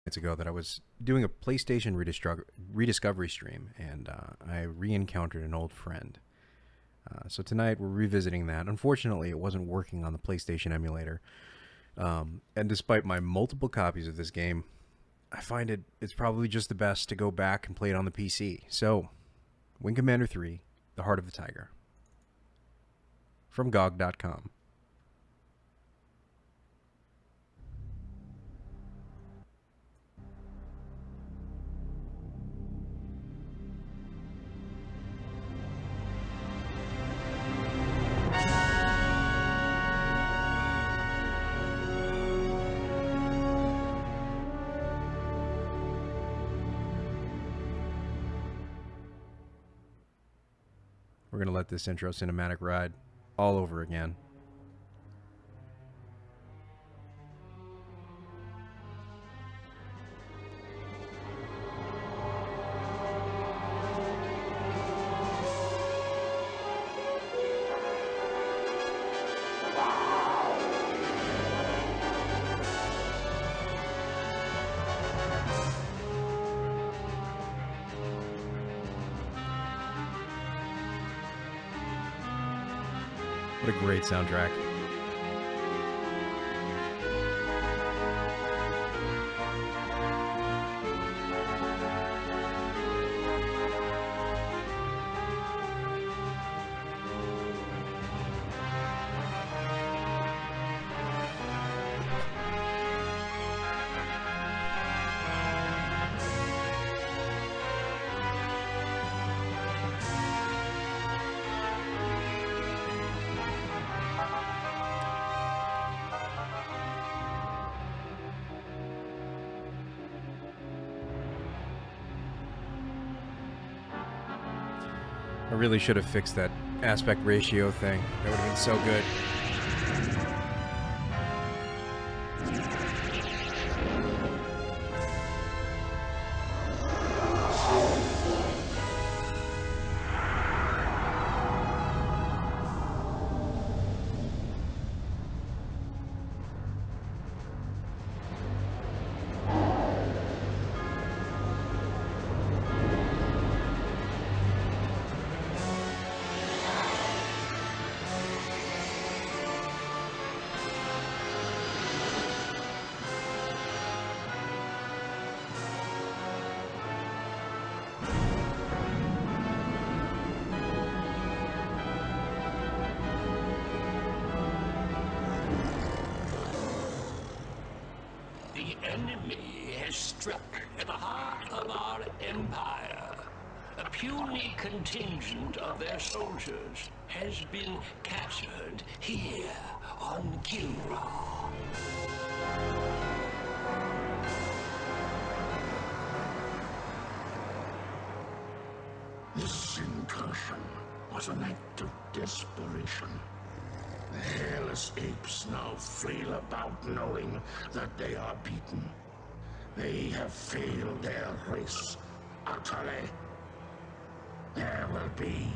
Nights ago that I was doing a PlayStation rediscovery stream, and I re-encountered an old friend. So tonight we're revisiting that. Unfortunately, it wasn't working on the PlayStation emulator, and despite my multiple copies of this game, I find it's probably just the best to go back and play it on the PC. So, Wing Commander 3: The Heart of the Tiger from GOG.com. We're going to let this intro cinematic ride all over again. What a great soundtrack. I really should have fixed that aspect ratio thing. That would have been so good. The enemy has struck at the heart of our empire. A puny contingent of their soldiers has been captured here on Kilra. This incursion was an act of desperation. The hairless apes now flail about knowing that they are beaten. They have failed their race utterly. There will be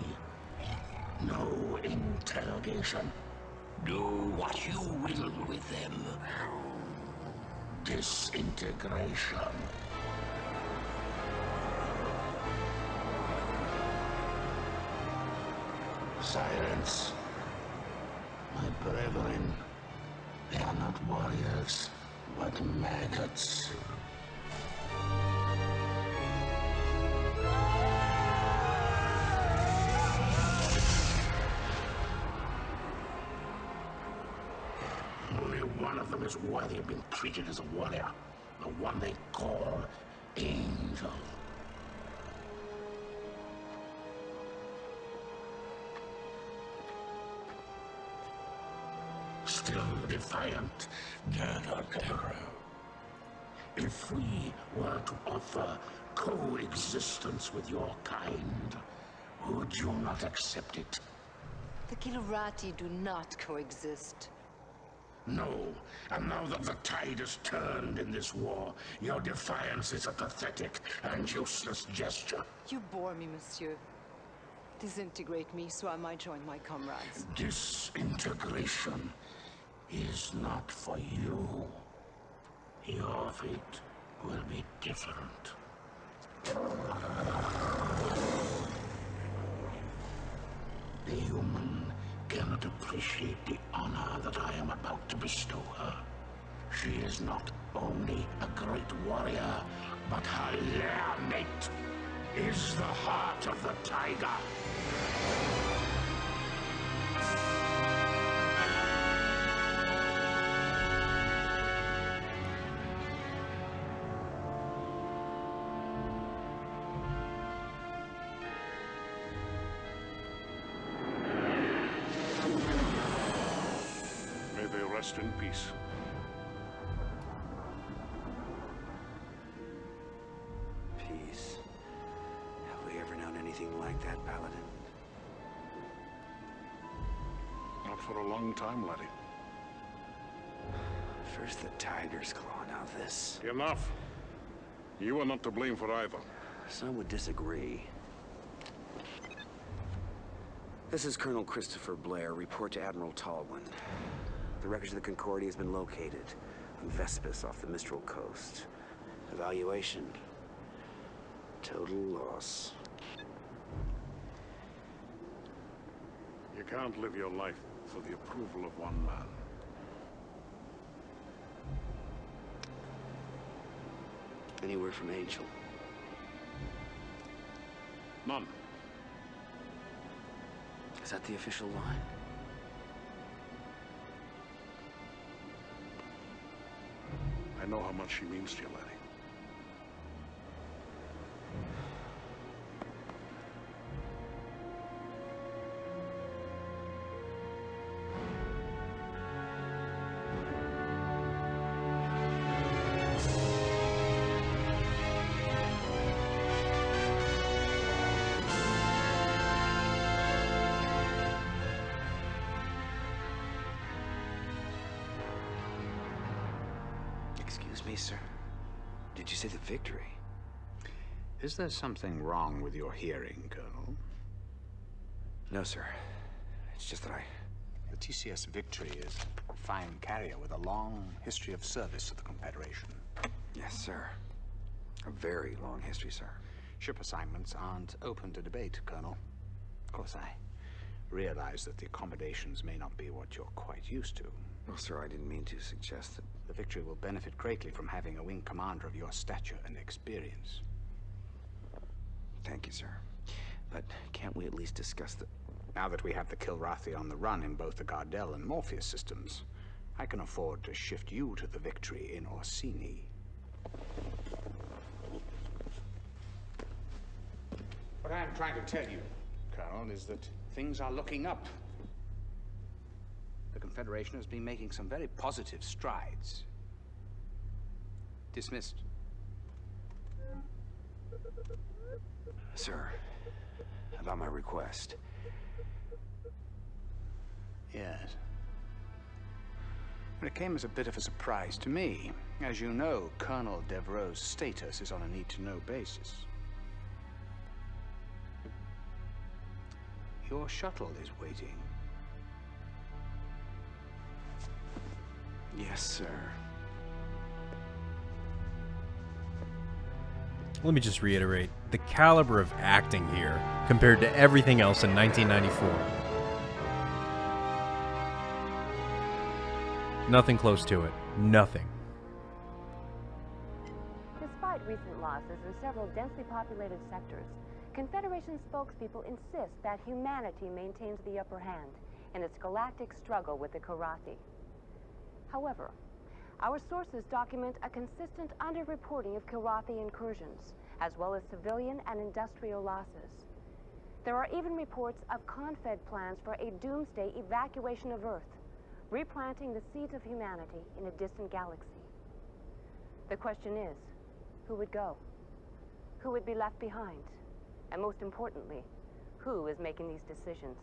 no interrogation. Do what you will with them. Disintegration. Silence. My brethren, they are not warriors, but maggots. Only one of them is worthy of being treated as a warrior, the one they call Angel. Still defiant, terror. If we were to offer coexistence with your kind, would you not accept it? The Kilurati do not coexist. No, and now that the tide has turned in this war, your defiance is a pathetic and useless gesture. You bore me, monsieur. Disintegrate me so I might join my comrades. Disintegration is not for you. Your fate will be different. The human cannot appreciate the honor that I am about to bestow her. She is not only a great warrior, but her lair mate is the heart of the tiger. May they rest in peace. Peace. Have we ever known anything like that, Paladin? Not for a long time, laddie. First the tiger's claw, now this. Enough! You are not to blame for either. Some would disagree. This is Colonel Christopher Blair. Report to Admiral Tallwin. The wreckage of the Concordia has been located on Vespus off the Mistral coast. Evaluation. Total loss. You can't live your life for the approval of one man. Any word from Angel? None. Is that the official line? I know how much she means to you, laddie. Excuse me, sir. Did you say the victory? Is there something wrong with your hearing, Colonel? No, sir. It's just that The TCS Victory is a fine carrier with a long history of service to the Confederation. Yes, sir. A very long history, sir. Ship assignments aren't open to debate, Colonel. Of course, I realize that the accommodations may not be what you're quite used to. Well, sir, I didn't mean to suggest that. The Victory will benefit greatly from having a wing commander of your stature and experience. Thank you, sir. But can't we at least discuss the... Now that we have the Kilrathi on the run in both the Gardel and Morpheus systems, I can afford to shift you to the Victory in Orsini. What I am trying to tell you, Colonel, is that things are looking up. The Confederation has been making some very positive strides. Dismissed. Sir, about my request. Yes. But it came as a bit of a surprise to me. As you know, Colonel Devereaux's status is on a need-to-know basis. Your shuttle is waiting. Yes, sir. Let me just reiterate, the caliber of acting here compared to everything else in 1994. Nothing close to it. Nothing. Despite recent losses in several densely populated sectors, Confederation spokespeople insist that humanity maintains the upper hand in its galactic struggle with the Kilrathi. However, our sources document a consistent underreporting of Kilrathi incursions, as well as civilian and industrial losses. There are even reports of Confed plans for a doomsday evacuation of Earth, replanting the seeds of humanity in a distant galaxy. The question is, who would go? Who would be left behind? And most importantly, who is making these decisions?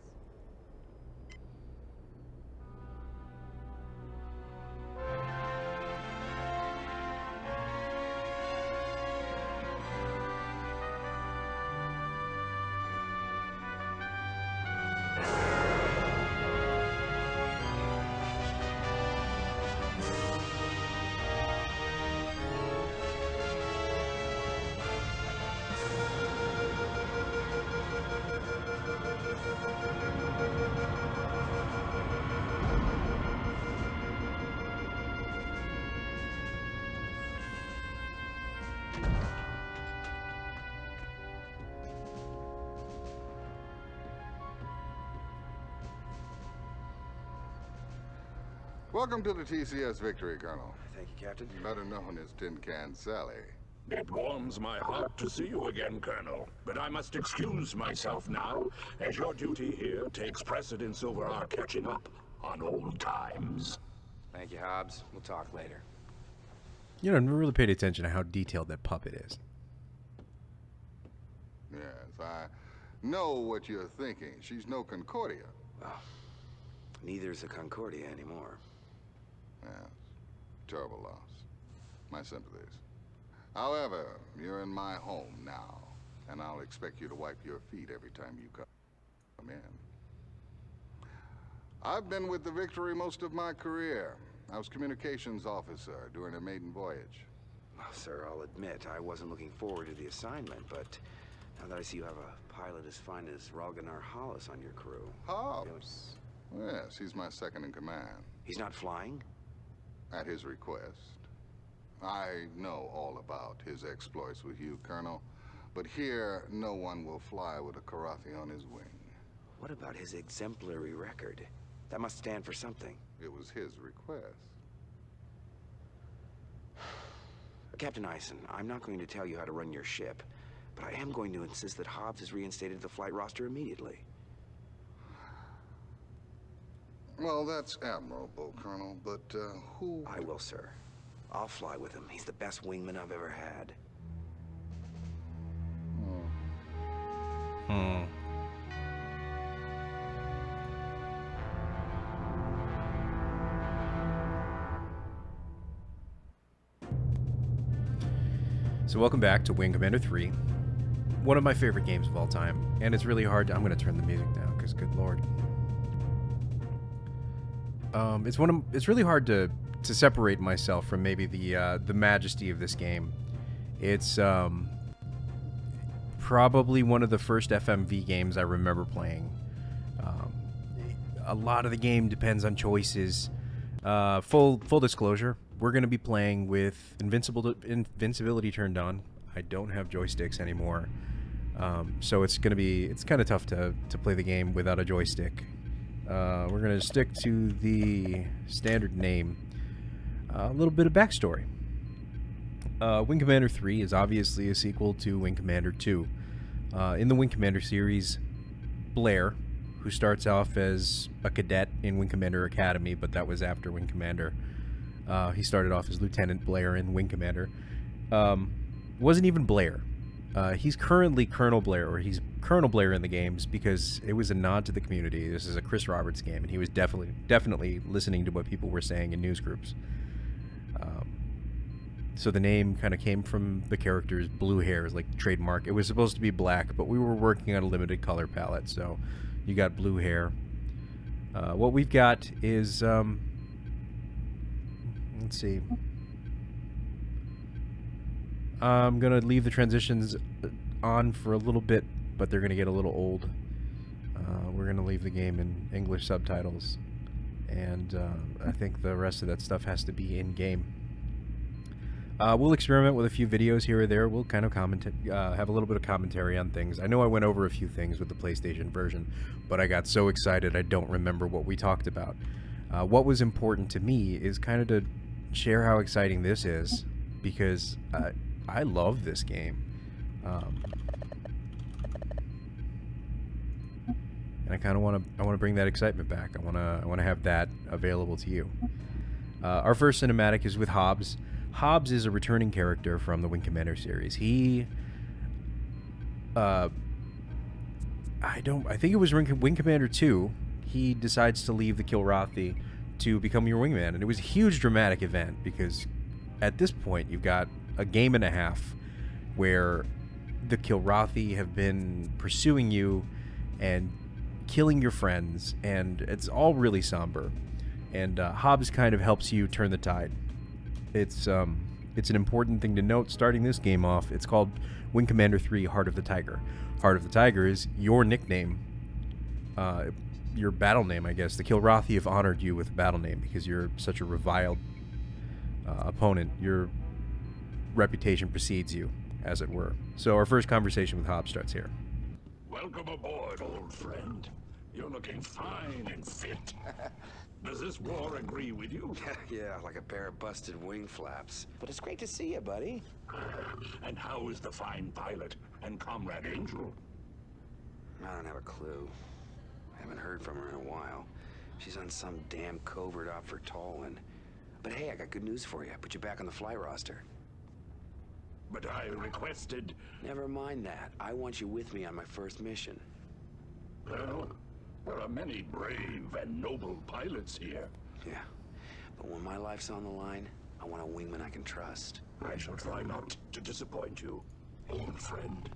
Welcome to the TCS Victory, Colonel. Thank you, Captain. Better known as Tin Can Sally. It warms my heart to see you again, Colonel. But I must excuse myself now, as your duty here takes precedence over our catching up on old times. Thank you, Hobbs. We'll talk later. You know, I never really paid attention to how detailed that puppet is. Yes, I know what you're thinking. She's no Concordia. Well, neither's a Concordia anymore. Yes, terrible loss. My sympathies. However, you're in my home now, and I'll expect you to wipe your feet every time you come in. I've been with the Victory most of my career. I was communications officer during a maiden voyage. Well, sir, I'll admit I wasn't looking forward to the assignment, but now that I see you have a pilot as fine as Ralganar Hollis on your crew... Hobbs? Yes, he's my second in command. He's not flying? At his request. I know all about his exploits with you, Colonel, but here no one will fly with a Karathi on his wing. What about his exemplary record? That must stand for something. It was his request. Captain Eisen, I'm not going to tell you how to run your ship, but I am going to insist that Hobbs is reinstated to the flight roster immediately. Well, that's admirable, Colonel, but who... I will, sir. I'll fly with him. He's the best wingman I've ever had. So welcome back to Wing Commander 3. One of my favorite games of all time. And it's really hard to... I'm going to turn the music down, because good lord. It's really hard to separate myself from maybe the majesty of this game. It's probably one of the first FMV games I remember playing. A lot of the game depends on choices. Full disclosure, we're going to be playing with invincibility turned on. I don't have joysticks anymore, so it's kind of tough to play the game without a joystick. We're going to stick to the standard name. A little bit of backstory. Wing Commander 3 is obviously a sequel to Wing Commander 2. In the Wing Commander series, Blair, who starts off as a cadet in Wing Commander Academy, but that was after Wing Commander. He started off as Lieutenant Blair in Wing Commander. Wasn't even Blair. He's currently Colonel Blair, or he's Colonel Blair in the games because it was a nod to the community. This is a Chris Roberts game, and he was definitely listening to what people were saying in news groups. So the name kind of came from the character's blue hair, like the trademark. It was supposed to be black, but we were working on a limited color palette, so you got blue hair. What we've got is, let's see. I'm going to leave the transitions on for a little bit, but they're going to get a little old. We're going to leave the game in English subtitles, and I think the rest of that stuff has to be in-game. We'll experiment with a few videos here or there. We'll kind of have a little bit of commentary on things. I know I went over a few things with the PlayStation version, but I got so excited I don't remember what we talked about. What was important to me is kind of to share how exciting this is, because I love this game. And I kind of want to bring that excitement back. I want to have that available to you. Our first cinematic is with Hobbs. Hobbs is a returning character from the Wing Commander series. He, I think it was Wing Commander 2. He decides to leave the Kilrathi to become your wingman, and it was a huge dramatic event because at this point you've got a game and a half where the Kilrathi have been pursuing you and killing your friends, and it's all really somber. And Hobbs kind of helps you turn the tide. It's an important thing to note starting this game off. It's called Wing Commander 3 Heart of the Tiger. Heart of the Tiger is your nickname, your battle name, I guess. The Kilrathi have honored you with a battle name because you're such a reviled opponent. Your reputation precedes you, as it were. So our first conversation with Hobbs starts here. Welcome aboard, old friend. You're looking fine and fit. Does this war agree with you? Yeah, like a pair of busted wing flaps. But it's great to see you, buddy. And how is the fine pilot and Comrade Angel? I don't have a clue. I haven't heard from her in a while. She's on some damn covert op for Tallwin. But hey, I got good news for you. I put you back on the fly roster. But I requested... Never mind that. I want you with me on my first mission. Well, there are many brave and noble pilots here. Yeah. But when my life's on the line, I want a wingman I can trust. I shall try not to disappoint you, old friend.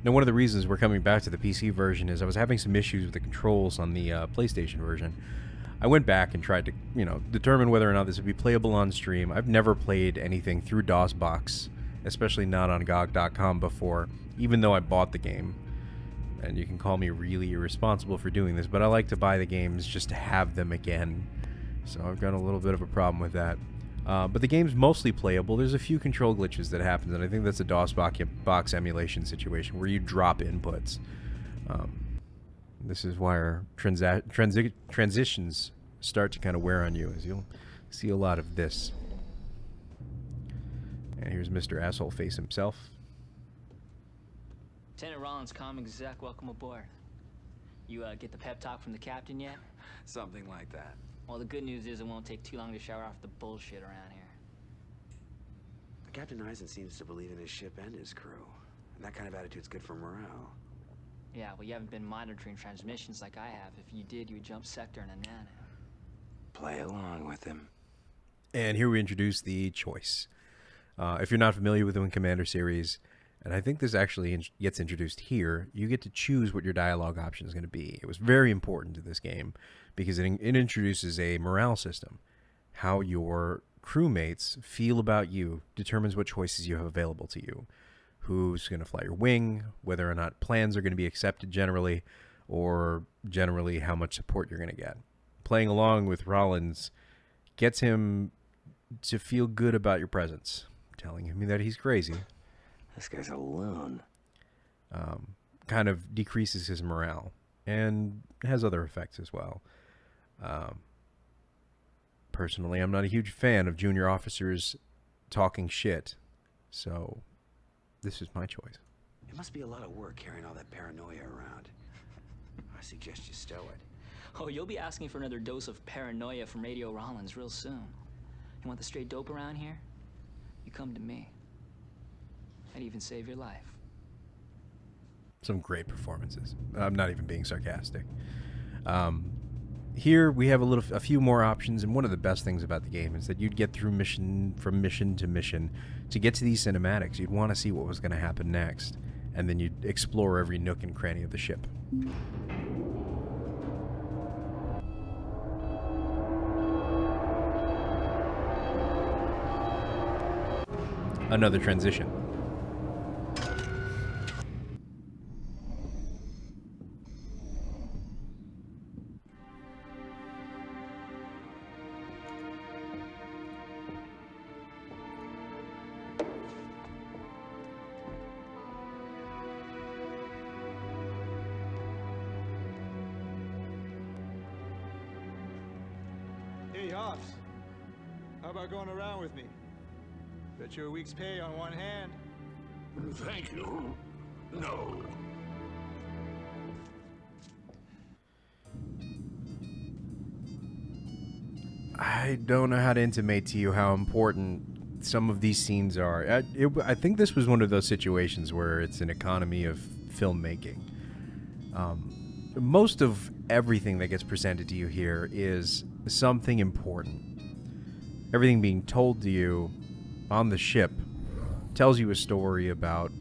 Now, one of the reasons we're coming back to the PC version is I was having some issues with the controls on the PlayStation version. I went back and tried to, determine whether or not this would be playable on stream. I've never played anything through DOSBox, especially not on GOG.com before, even though I bought the game. And you can call me really irresponsible for doing this, but I like to buy the games just to have them again. So I've got a little bit of a problem with that. But the game's mostly playable. There's a few control glitches that happen, and I think that's a DOSBox emulation situation where you drop inputs. This is why our transitions start to kind of wear on you, as you'll see a lot of this. And here's Mr. Asshole Face himself. Lieutenant Rollins, comm exec, welcome aboard. You get the pep talk from the captain yet? Something like that. Well, the good news is it won't take too long to shower off the bullshit around here. Captain Eisen seems to believe in his ship and his crew. And that kind of attitude's good for morale. Yeah, well, you haven't been monitoring transmissions like I have. If you did, you would jump sector in a nano. Play along with him. And here we introduce the choice. If you're not familiar with the Wing Commander series, and I think this actually gets introduced here, you get to choose what your dialogue option is going to be. It was very important to this game because it introduces a morale system. How your crewmates feel about you determines what choices you have available to you. Who's going to fly your wing, whether or not plans are going to be accepted generally, or generally how much support you're going to get. Playing along with Rollins gets him to feel good about your presence, telling him that he's crazy. This guy's a loon. Kind of decreases his morale and has other effects as well. Personally, I'm not a huge fan of junior officers talking shit, so this is my choice. It must be a lot of work carrying all that paranoia around. I suggest you stow it. Oh, you'll be asking for another dose of paranoia from Radio Rollins real soon. You want the straight dope around here? You come to me. I'd even save your life. Some great performances. I'm not even being sarcastic. Here we have a few more options, and one of the best things about the game is that you'd get through mission to mission to get to these cinematics. You'd want to see what was going to happen next, and then you'd explore every nook and cranny of the ship. Another transition. Hey, Hoffs. How about going around with me? Bet you a week's pay on one hand. Thank you. No. I don't know how to intimate to you how important some of these scenes are. I think this was one of those situations where it's an economy of filmmaking. Most of everything that gets presented to you here is something important. Everything being told to you on the ship tells you a story about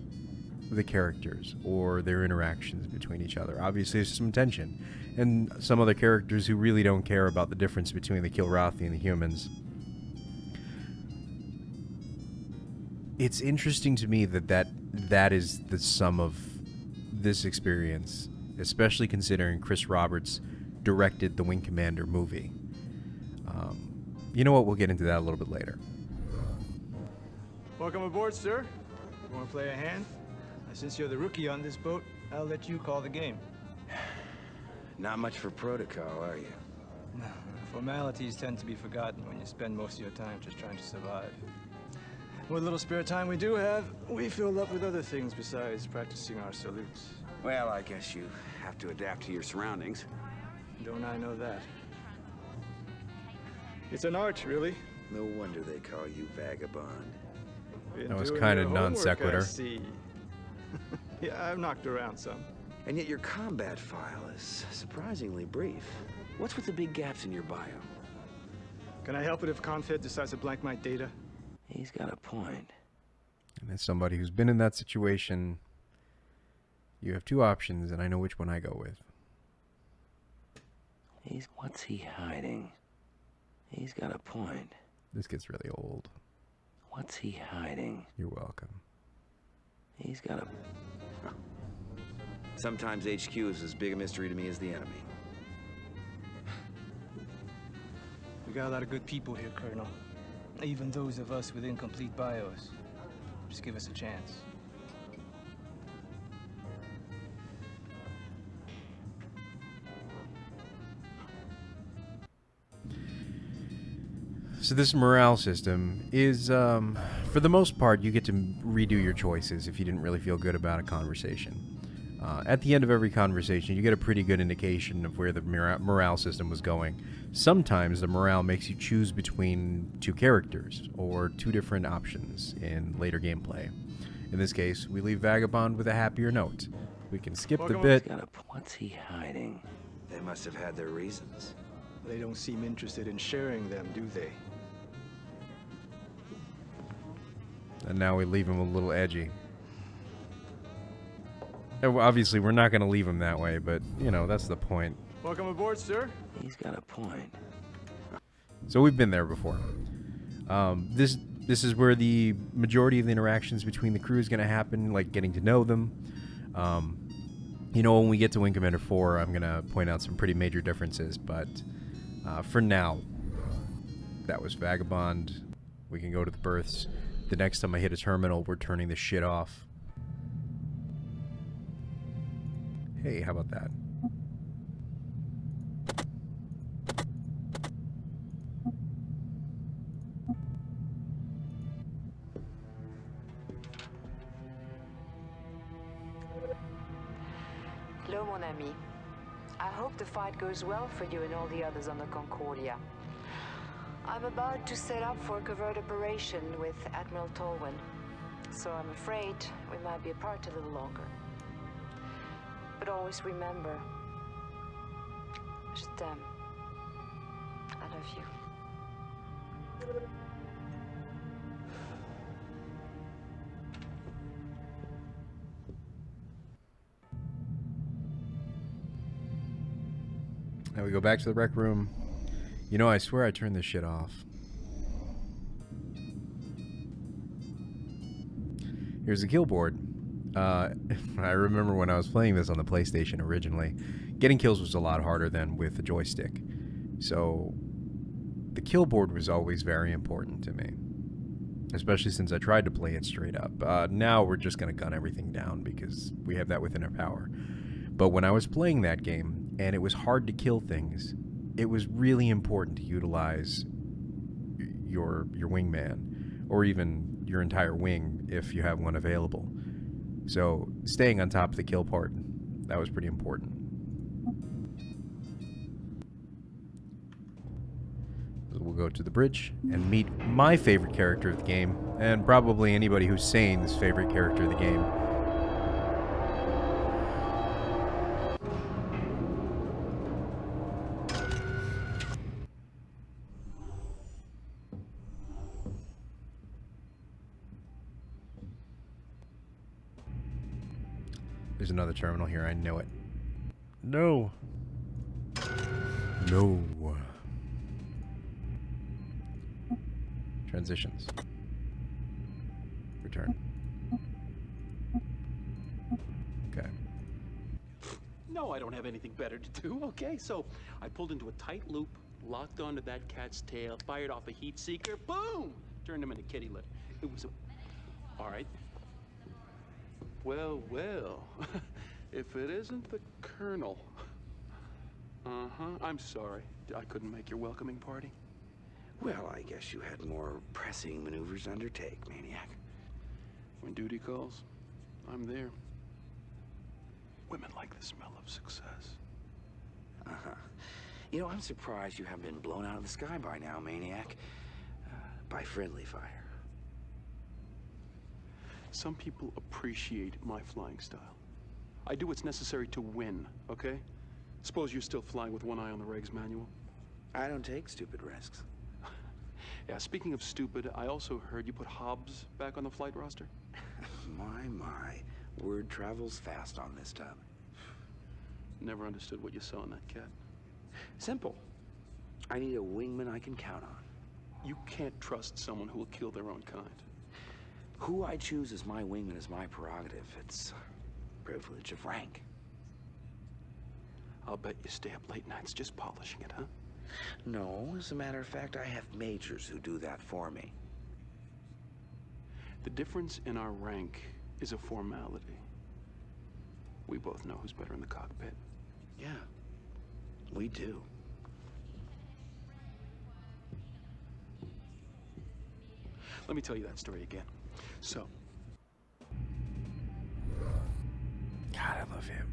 the characters or their interactions between each other. Obviously, there's some tension, and some other characters who really don't care about the difference between the Kilrathi and the humans. It's interesting to me that is the sum of this experience, especially considering Chris Roberts directed the Wing Commander movie. You know what? We'll get into that a little bit later. Welcome aboard, sir. You want to play a hand? I Since you're the rookie on this boat, I'll let you call the game. Not much for protocol, are you? No, formalities tend to be forgotten when you spend most of your time just trying to survive. What little spare time we do have, we fill up with other things besides practicing our salutes. Well, I guess you have to adapt to your surroundings. Don't I know that? It's an art, really. No wonder they call you Vagabond. That was kind of non sequitur. Yeah, I've knocked around some. And yet your combat file is surprisingly brief. What's with the big gaps in your bio? Can I help it if Confed decides to blank my data? He's got a point. And as somebody who's been in that situation, you have two options, and I know which one I go with. What's he hiding? He's got a point. This gets really old. What's he hiding? You're welcome. He's got a... Sometimes HQ is as big a mystery to me as the enemy. We got a lot of good people here, Colonel. Even those of us with incomplete bios. Just give us a chance. So this morale system is, for the most part, you get to redo your choices if you didn't really feel good about a conversation. At the end of every conversation, you get a pretty good indication of where the morale system was going. Sometimes the morale makes you choose between two characters or two different options in later gameplay. In this case, we leave Vagabond with a happier note. We can skip the bit. What's he hiding? They must have had their reasons. They don't seem interested in sharing them, do they? And now we leave him a little edgy. And obviously, we're not going to leave him that way, but, you know, that's the point. Welcome aboard, sir. He's got a point. So we've been there before. This is where the majority of the interactions between the crew is going to happen, like getting to know them. You know, when we get to Wing Commander 4, I'm going to point out some pretty major differences, but for now, that was Vagabond. We can go to the berths. The next time I hit a terminal, we're turning the shit off. Hey, how about that? Hello, mon ami. I hope the fight goes well for you and all the others on the Concordia. I'm about to set up for a covert operation with Admiral Tolwyn, so I'm afraid we might be apart a little longer. But always remember, je t'aime. I love you. Now we go back to the rec room. You know, I swear I turned this shit off. Here's the kill board. I remember when I was playing this on the PlayStation originally, getting kills was a lot harder than with the joystick. So the kill board was always very important to me, especially since I tried to play it straight up. Now we're just going to gun everything down because we have that within our power. But when I was playing that game and it was hard to kill things, it was really important to utilize your wingman, or even your entire wing if you have one available. So staying on top of the kill part, that was pretty important. So we'll go to the bridge and meet my favorite character of the game, and probably anybody who's Sane's favorite character of the game. There's another terminal here, I know it. No. No. Transitions. Return. Okay. No, I don't have anything better to do, okay? So I pulled into a tight loop, locked onto that cat's tail, fired off a heat seeker, boom! Turned him into kitty litter. It was a... All right. Well, well. If it isn't the Colonel. I'm sorry. I couldn't make your welcoming party. Well, I guess you had more pressing maneuvers to undertake, Maniac. When duty calls, I'm there. Women like the smell of success. You know, I'm surprised you haven't been blown out of the sky by now, Maniac. By friendly fire. Some people appreciate my flying style. I do what's necessary to win, okay? Suppose you're still flying with one eye on the regs manual? I don't take stupid risks. Yeah, speaking of stupid, I also heard you put Hobbs back on the flight roster? My. Word travels fast on this tub. Never understood what you saw in that cat. Simple. I need a wingman I can count on. You can't trust someone who will kill their own kind. Who I choose as my wingman is my prerogative. It's privilege of rank. I'll bet you stay up late nights just polishing it, huh? No, as a matter of fact, I have majors who do that for me. The difference in our rank is a formality. We both know who's better in the cockpit. Yeah, we do. Let me tell you that story again. So. God, I love him.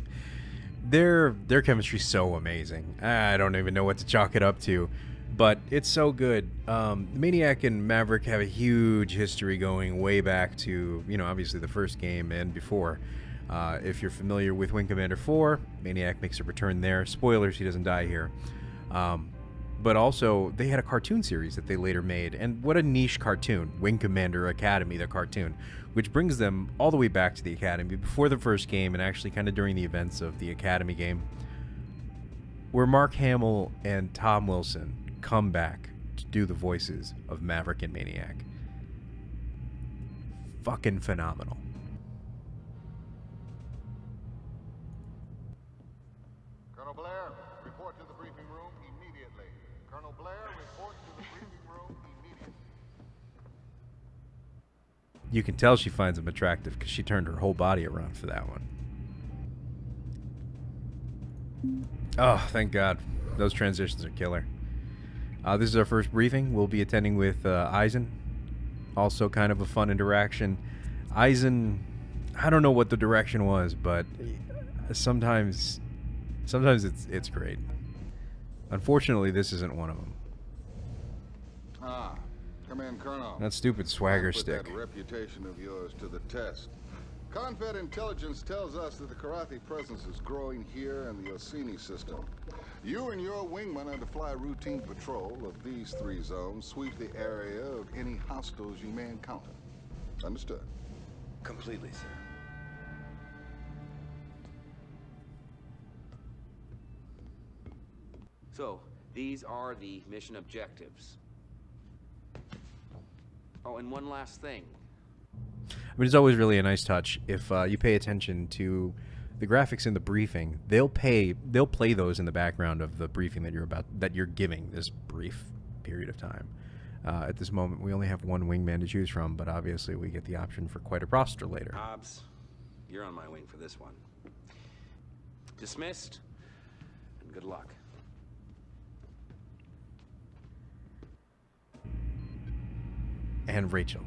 Their chemistry's so amazing. I don't even know what to chalk it up to, but it's so good. Maniac and Maverick have a huge history going way back to, obviously the first game and before. If you're familiar with Wing Commander 4, Maniac makes a return there. Spoilers, he doesn't die here. But also, they had a cartoon series that they later made, and what a niche cartoon, Wing Commander Academy, the cartoon, which brings them all the way back to the Academy before the first game and actually kind of during the events of the Academy game, where Mark Hamill and Tom Wilson come back to do the voices of Maverick and Maniac. Fucking phenomenal. Colonel Blair, report to the briefing room immediately. Colonel Blair, report to the briefing room immediately. You can tell she finds him attractive because she turned her whole body around for that one. Oh, thank God. Those transitions are killer. This is our first briefing. We'll be attending with Eisen. Also kind of a fun interaction. Eisen, I don't know what the direction was, but sometimes it's great. Unfortunately, this isn't one of them. Come in, Colonel. That stupid swagger Put stick. that reputation of yours to the test. Confed intelligence tells us that the Karathi presence is growing here in the Orsini system. You and your wingman are to fly routine patrol of these 3 zones, sweep the area of any hostiles you may encounter. Understood? Completely, sir. So, these are the mission objectives. Oh, and one last thing. I mean, it's always really a nice touch if you pay attention to the graphics in the briefing. They'll play those in the background of the briefing that you're giving this brief period of time. At this moment, we only have one wingman to choose from, but obviously we get the option for quite a roster later. Hobbs, you're on my wing for this one. Dismissed, and good luck. And Rachel.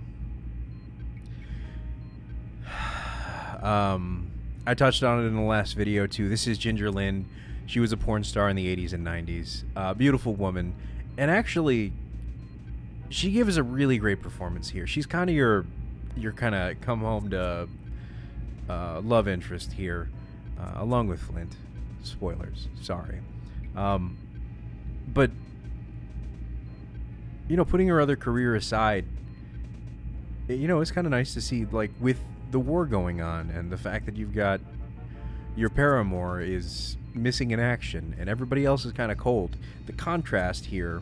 I touched on it in the last video too. This is Ginger Lynn. She was a porn star in the 80s and 90s. Beautiful woman. And actually, she gives a really great performance here. She's kind of your kind of come home to love interest here, along with Flint. Spoilers, sorry. But, putting her other career aside, it's kind of nice to see, like, with the war going on and the fact that you've got your paramour is missing in action and everybody else is kind of cold. The contrast here,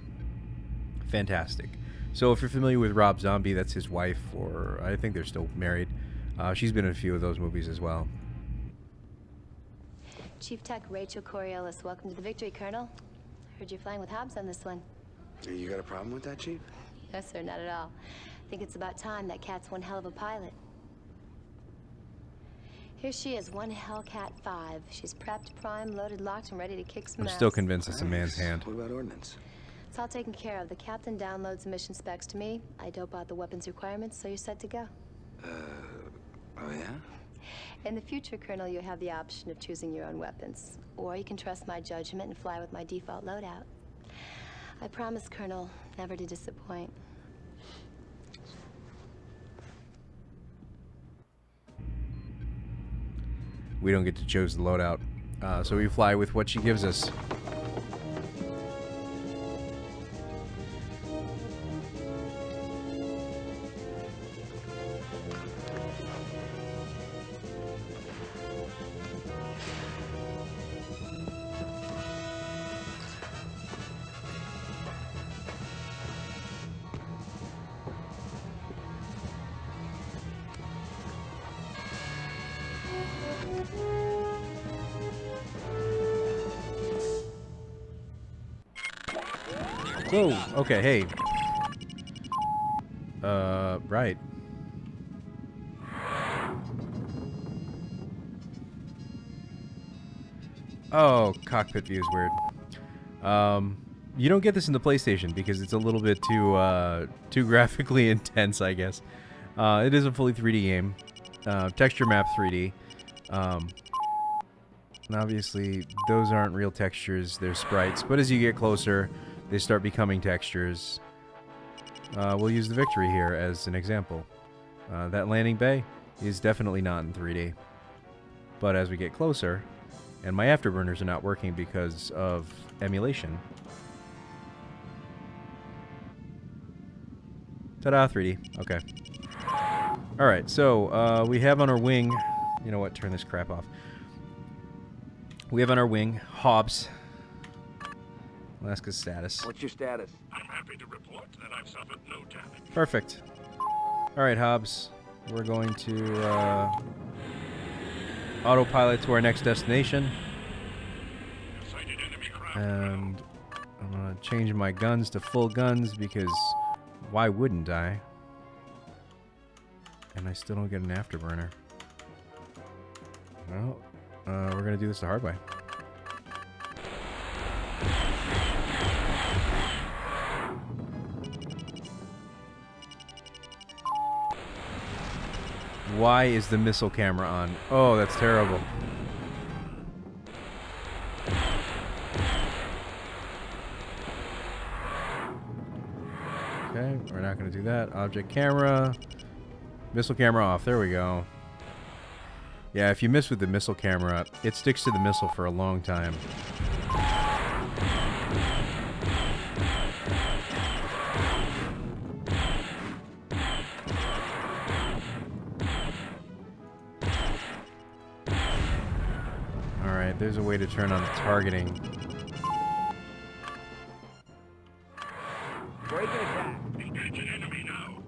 fantastic. So if you're familiar with Rob Zombie, that's his wife, or I think they're still married. She's been in a few of those movies as well. Chief Tech Rachel Coriolis, welcome to the Victory, Colonel. Heard you're flying with Hobbs on this one. You got a problem with that, Chief? No, sir, not at all. I think it's about time. That cat's one hell of a pilot. Here she is, one Hellcat 5. She's prepped, primed, loaded, locked, and ready to kick some I'm ass. still convinced it's a man's hand. What about ordnance? It's all taken care of. The captain downloads the mission specs to me. I dope out the weapons requirements, so you're set to go. Oh yeah? In the future, Colonel, you have the option of choosing your own weapons. Or you can trust my judgment and fly with my default loadout. I promise, Colonel, never to disappoint. We don't get to choose the loadout, so we fly with what she gives us. Whoa, okay, hey. Right. Oh, cockpit view is weird. You don't get this in the PlayStation because it's a little bit too graphically intense, I guess. It is a fully 3D game. Texture map 3D. And obviously, those aren't real textures, they're sprites. But as you get closer, they start becoming textures. We'll use the Victory here as an example. That landing bay is definitely not in 3D. But as we get closer, and my afterburners are not working because of emulation. Ta-da, 3D. Okay. Alright, so we have on our wing... You know what? Turn this crap off. We have on our wing Hobbs. Alaska's status. What's your status? I'm happy to report that I've suffered no damage. Perfect. Alright, Hobbs. We're going to autopilot to our next destination. And I'm going to change my guns to full guns because why wouldn't I? And I still don't get an afterburner. Well, we're going to do this the hard way. Why is the missile camera on? Oh, that's terrible. Okay, we're not going to do that. Object camera. Missile camera off. There we go. Yeah, if you miss with the missile camera, it sticks to the missile for a long time. Alright, there's a way to turn on the targeting. Break and attack. Engage an enemy now.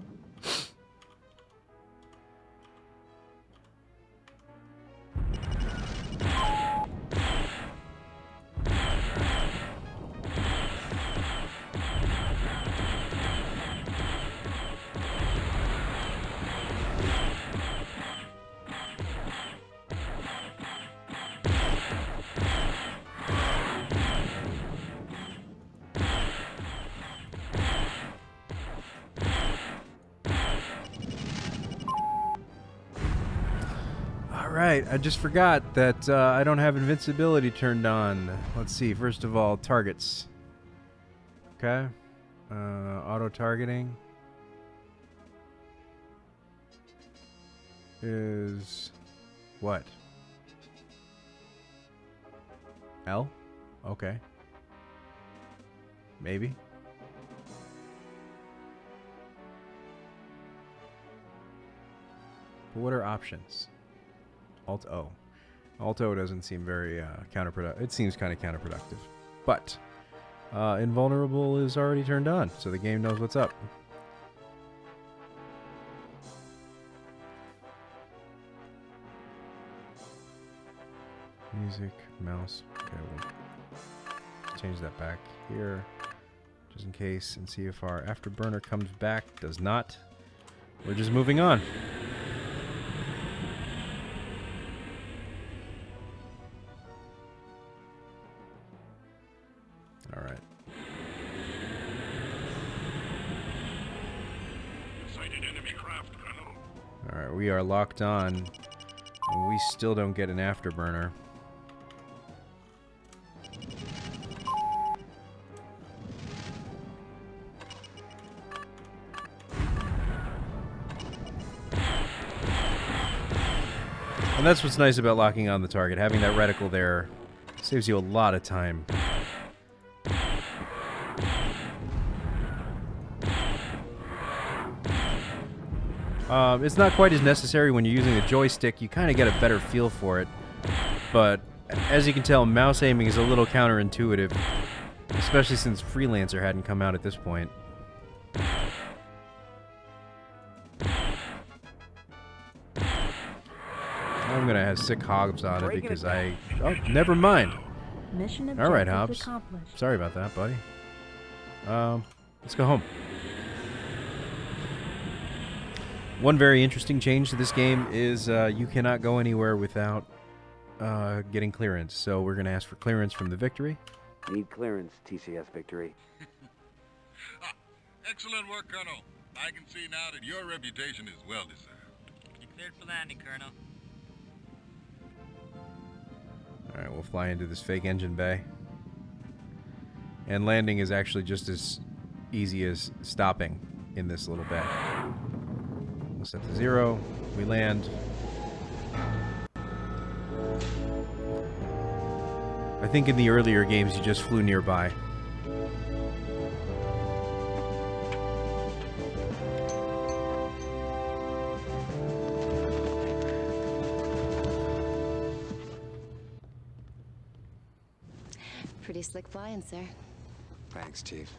Right, I just forgot that I don't have invincibility turned on. Let's see, first of all, targets. Okay. Auto-targeting is what? L? Okay. Maybe. But what are options? Alt-O. Alt-O doesn't seem very counterproductive. It seems kind of counterproductive. But Invulnerable is already turned on, so the game knows what's up. Music, mouse. Okay, we'll change that back here just in case and see if our afterburner comes back. Does not. We're just moving on. Alright, we are locked on. And we still don't get an afterburner. And that's what's nice about locking on the target. Having that reticle there saves you a lot of time. It's not quite as necessary when you're using the joystick. You kind of get a better feel for it. But as you can tell, mouse aiming is a little counterintuitive, especially since Freelancer hadn't come out at this point. I'm gonna have sick Hobbs on it because I... Oh, never mind. Alright, Hobbs. Sorry about that, buddy. Let's go home. One very interesting change to this game is you cannot go anywhere without getting clearance. So we're gonna ask for clearance from the Victory. Need clearance, TCS Victory. Excellent work, Colonel. I can see now that your reputation is well deserved. You cleared for landing, Colonel. Alright, we'll fly into this fake engine bay. And landing is actually just as easy as stopping in this little bay. We'll set to 0. We land. I think in the earlier games you just flew nearby. Pretty slick flying, sir. Thanks, Chief.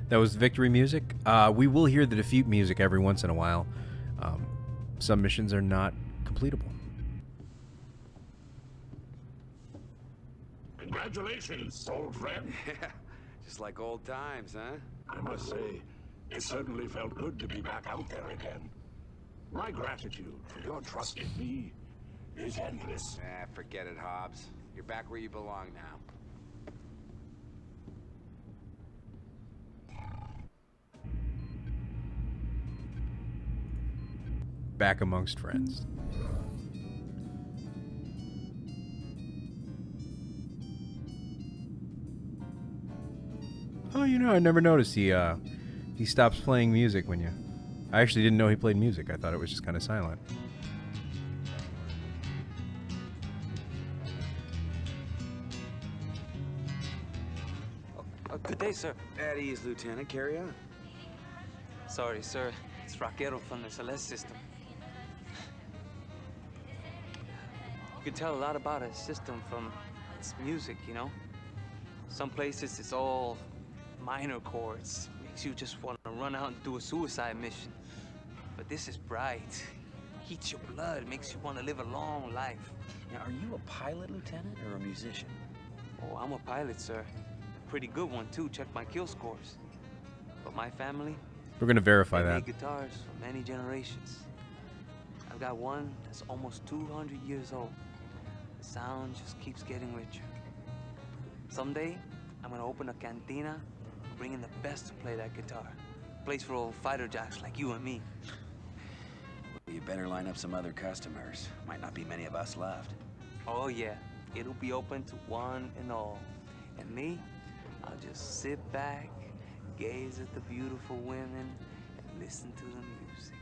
That was Victory music. We will hear the defeat music every once in a while. Some missions are not completable. Congratulations, old friend. Just like old times, huh? I must say, it certainly felt good to be back out there again. My gratitude for your trust in me is endless. Forget it, Hobbs. You're back where you belong now. Back amongst friends. Oh, you know, I never noticed he stops playing music when you... I actually didn't know he played music. I thought it was just kind of silent. Good day, sir. At ease, Lieutenant. Carry on. Sorry, sir. It's Raquero from the Celeste system. You can tell a lot about a system from its music, you know? Some places it's all minor chords. Makes you just want to run out and do a suicide mission. But this is bright. Heats your blood, makes you want to live a long life. Now, are you a pilot, Lieutenant, or a musician? Oh, I'm a pilot, sir. Pretty good one, too. Check my kill scores. But my family... We're going to verify they that. made guitars for many generations. I've got one that's almost 200 years old. The sound just keeps getting richer. Someday, I'm gonna open a cantina, bring in the best to play that guitar. Place for old fighter jacks like you and me. You better line up some other customers. Might not be many of us left. Oh yeah, it'll be open to one and all. And me, I'll just sit back, gaze at the beautiful women, and listen to the music.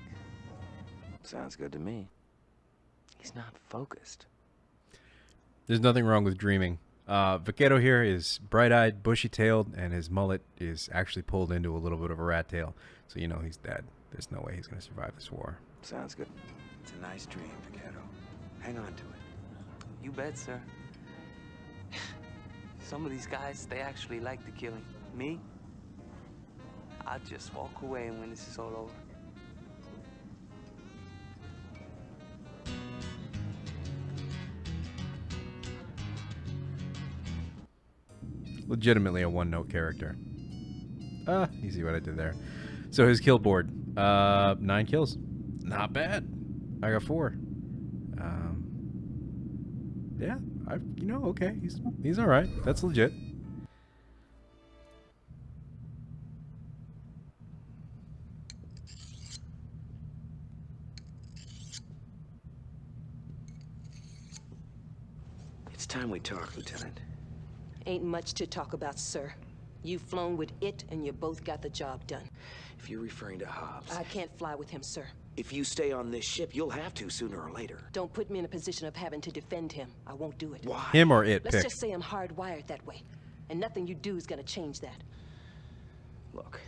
Sounds good to me. He's not focused. There's nothing wrong with dreaming. Vaquero here is bright-eyed, bushy-tailed, and his mullet is actually pulled into a little bit of a rat tail. So you know he's dead. There's no way he's going to survive this war. Sounds good. It's a nice dream, Vaquero. Hang on to it. You bet, sir. Some of these guys, they actually like the killing. Me? I'll just walk away when this is all over. Legitimately a one-note character. You see what I did there. So his kill board. 9 kills. Not bad. I got 4. Yeah, okay. He's all right. That's legit. time we talked, Lieutenant? Ain't much to talk about, sir. You've flown with it, and you both got the job done. If you're referring to Hobbs... I can't fly with him, sir. If you stay on this ship, you'll have to sooner or later. Don't put me in a position of having to defend him. I won't do it. Why? Him or it, Let's pick. just say I'm hardwired that way. And nothing you do is gonna change that. Look,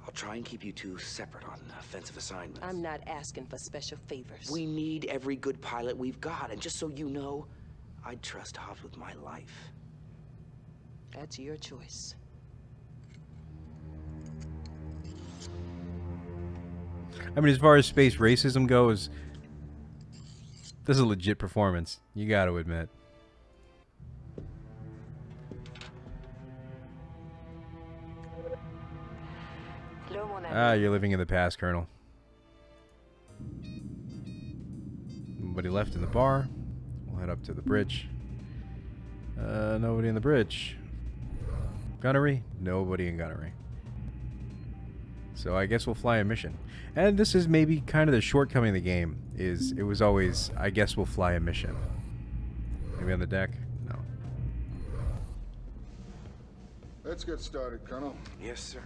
I'll try and keep you two separate on offensive assignments. I'm not asking for special favors. We need every good pilot we've got, and just so you know, I'd trust Hobbs with my life. That's your choice. I mean, as far as space racism goes, this is a legit performance. You got to admit. Ah, you're living in the past, Colonel. Nobody left in the bar. We'll head up to the bridge. Nobody in the bridge. Gunnery? Nobody in gunnery. So I guess we'll fly a mission. And this is maybe kind of the shortcoming of the game, is it was always, I guess we'll fly a mission. Maybe on the deck? No. Let's get started, Colonel. Yes, sir.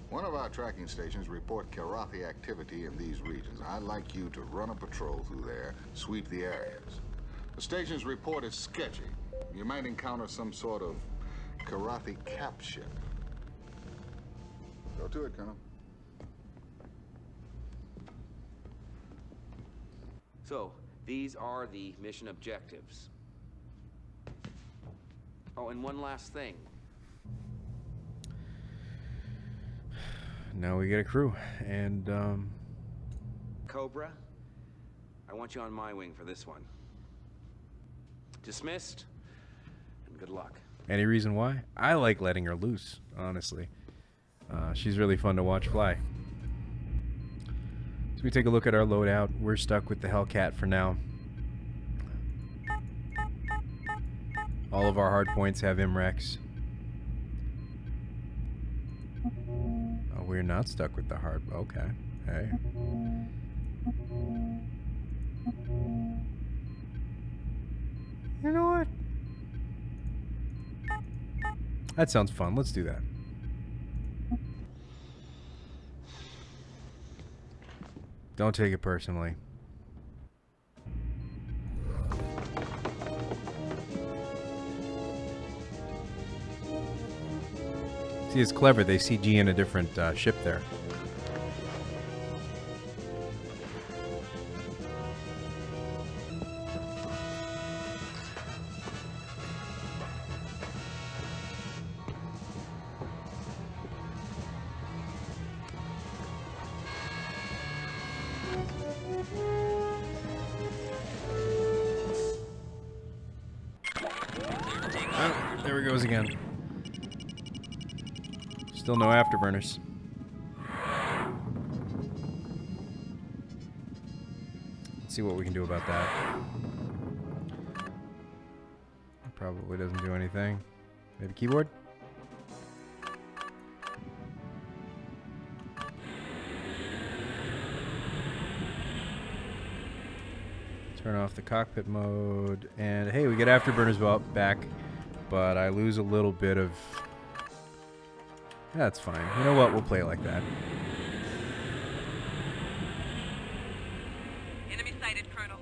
One of our tracking stations report Karathi activity in these regions. I'd like you to run a patrol through there, sweep the areas. The station's report is sketchy. You might encounter some sort of Karathi cap ship. Go to it, Colonel. So, these are the mission objectives. Oh, and one last thing. Now we get a crew, and Cobra, I want you on my wing for this one. Dismissed, and good luck. any reason why? I like letting her loose, honestly. She's really fun to watch fly. So we take a look at our loadout. We're stuck with the Hellcat for now. All of our hard points have MREX. Oh, we're not stuck with the hard... Okay. Hey. You know what? That sounds fun. Let's do that. Don't take it personally. See, it's clever. They CG in a different ship there. Oh, there he goes again. Still no afterburners. Let's see what we can do about that. Probably doesn't do anything. Maybe keyboard? Turn off the cockpit mode. And hey, we get afterburners back. But I lose a little bit of... That's fine. You know what? We'll play it like that. Enemy sighted, Colonel.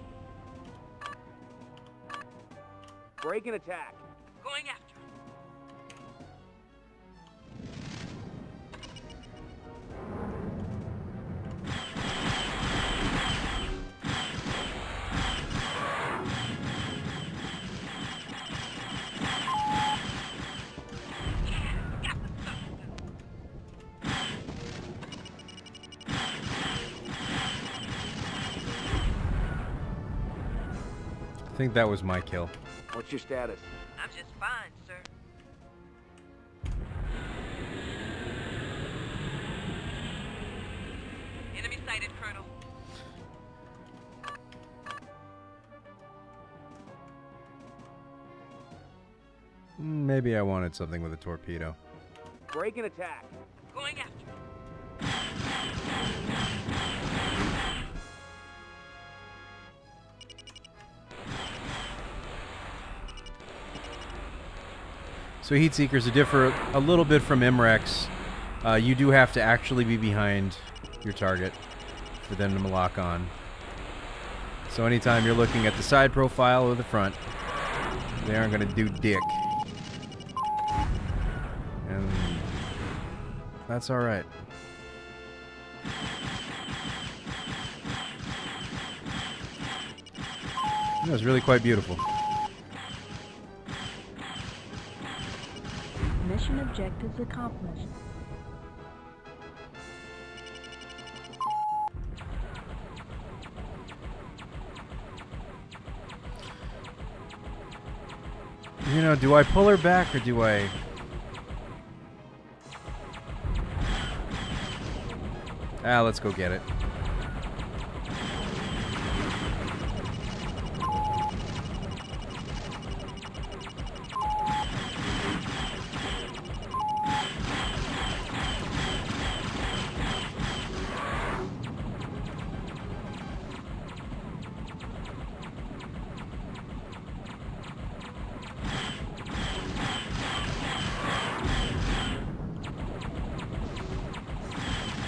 Break and attack. Going after. I think that was my kill. What's your status? I'm just fine, sir. Enemy sighted, Colonel. Maybe I wanted something with a torpedo. Break and attack. Going after. So heat seekers differ a little bit from MREX. You do have to actually be behind your target for them to lock on. So anytime you're looking at the side profile or the front, they aren't going to do dick. And that's alright. It was really quite beautiful. Mission objectives accomplished. You know, do I pull her back or do I... let's go get it.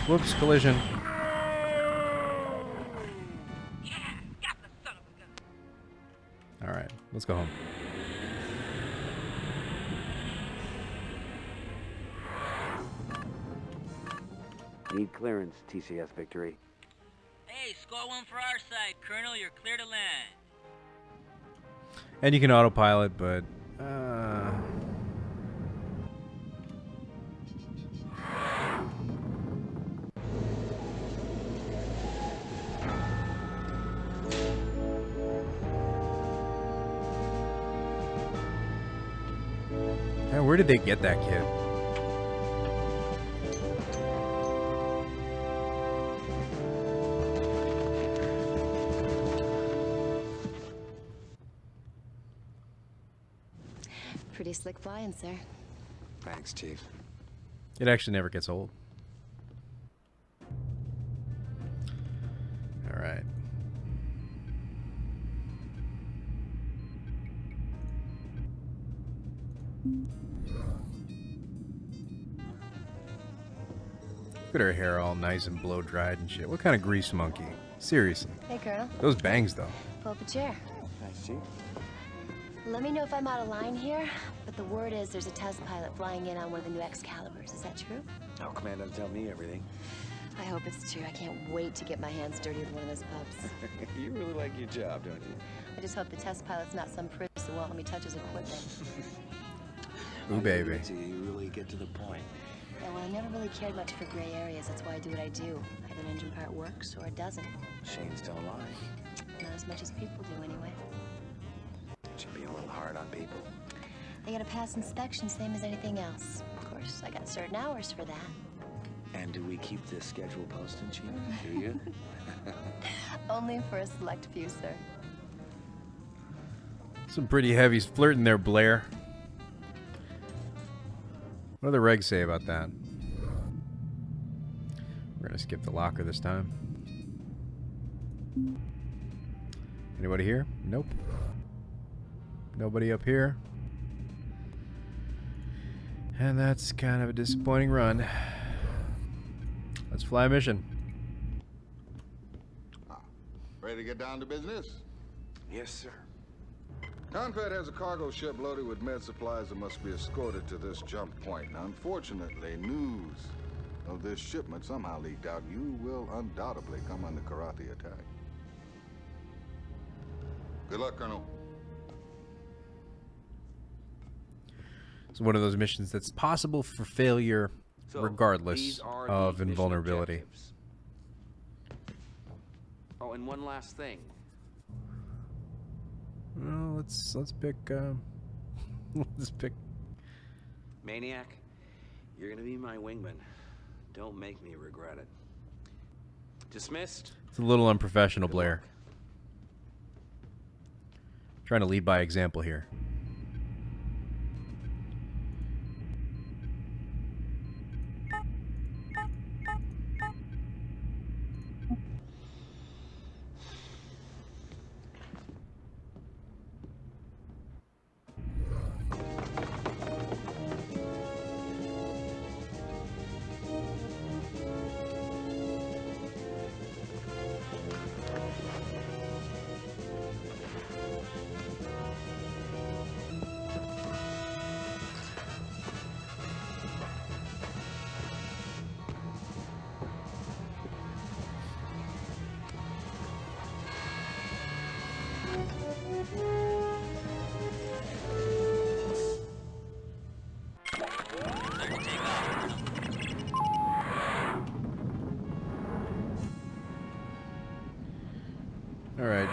Whoops, collision. Alright, let's go home. Need clearance, TCS Victory. Hey, score one for our side, Colonel. You're clear to land. And you can autopilot, but... where did they get that kid? Pretty slick flying, sir. Thanks, Chief. It actually never gets old. All right. Look at her hair all nice and blow dried and shit. What kind of grease monkey? Seriously. Hey, Colonel. Those bangs, though. Pull up a chair. Thanks, Chief. Let me know if I'm out of line here, but the word is there's a test pilot flying in on one of the new Excaliburs. Is that true? Oh, Command doesn't tell me everything. I hope it's true. I can't wait to get my hands dirty with one of those pups. You really like your job, don't you? I just hope the test pilot's not some prick who won't let me touch his equipment. Ooh, baby. You really get to the point. Yeah, well, I never really cared much for gray areas. That's why I do what I do. Either an engine part works or it doesn't. Machines don't lie. Not as much as people do, anyway. Should be a little hard on people. They gotta pass inspection, same as anything else. Of course, I got certain hours for that. And do we keep this schedule posted, Chief? Do you? Only for a select few, sir. Some pretty heavy flirting there, Blair. What do the regs say about that? We're gonna skip the locker this time. Anybody here? Nope. Nobody up here. And that's kind of a disappointing run. Let's fly a mission. Ready to get down to business? Yes, sir. Confed has a cargo ship loaded with med supplies that must be escorted to this jump point. Now, unfortunately, news of this shipment somehow leaked out. You will undoubtedly come under Karate attack. Good luck, Colonel. It's one of those missions that's possible for failure regardless of invulnerability. Oh, and one last thing. Well, let's pick let's pick Maniac, you're gonna be my wingman. Don't make me regret it. Dismissed? It's a little unprofessional, Blair. Trying to lead by example here.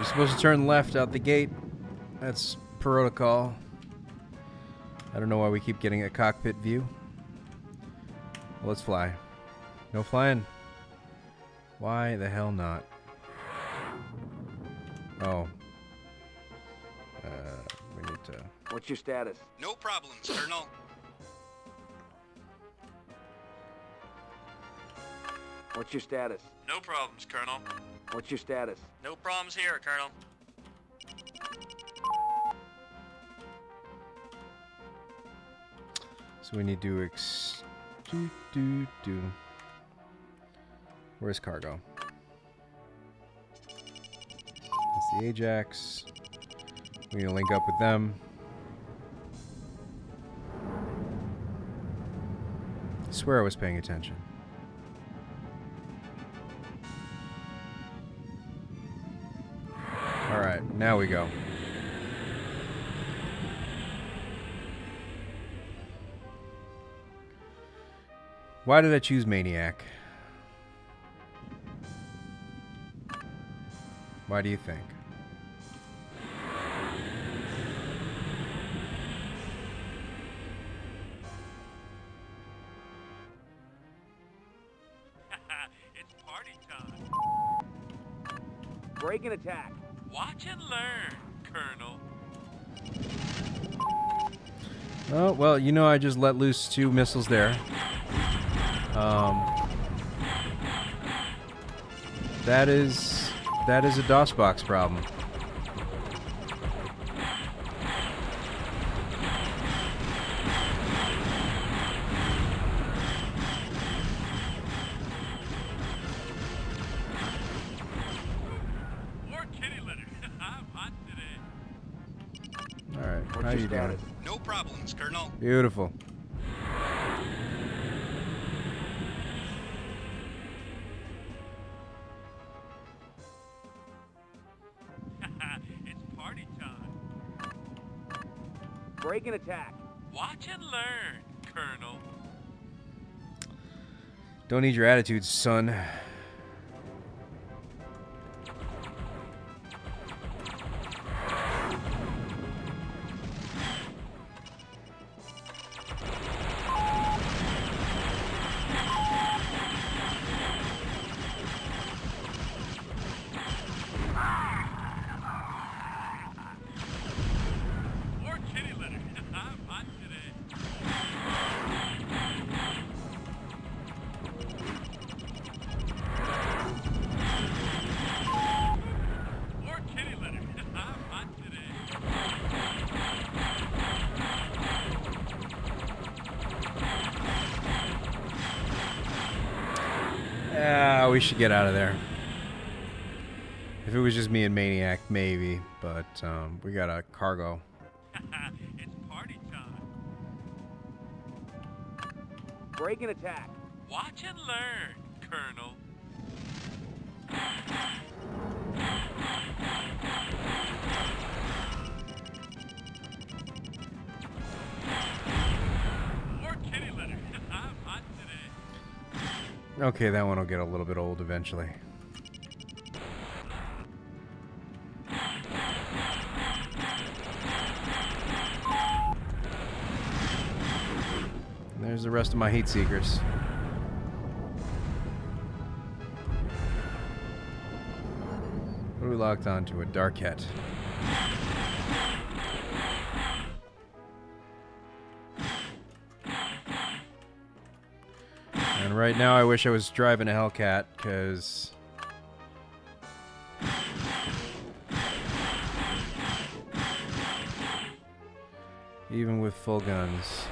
You're supposed to turn left out the gate. That's protocol. I don't know why we keep getting a cockpit view. Well, let's fly. No flying. Why the hell not? Oh. We need to... What's your status? No problems, Colonel. What's your status? No problems, Colonel. What's your status? No problems here, Colonel. So we need to Where's cargo? That's the Ajax. We need to link up with them. I swear I was paying attention. Alright, now we go. Why did I choose Maniac? Why do you think? It's party time. Break and attack. Watch and learn, Colonel. Oh, well, you know I just let loose 2 missiles there. That is a DOS box problem. More kitty litter. I'm hot today. All right, What's how your you doing? status? No problems, Colonel. Beautiful. It's party time. Break and attack. Watch and learn, Colonel. Don't need your attitude, son. More kitty litter. I'm hot today. More kitty litter. I'm hot today. Ah, we should get out of there. If it was just me and Maniac, maybe. But we got a cargo. It's party time. Break and attack. Watch and learn, Colonel. More kitty litter. I'm hot today. Okay, that one will get a little bit old eventually. There's the rest of my heat seekers. What are we locked onto? A Darket. And right now I wish I was driving a Hellcat, because even with full guns.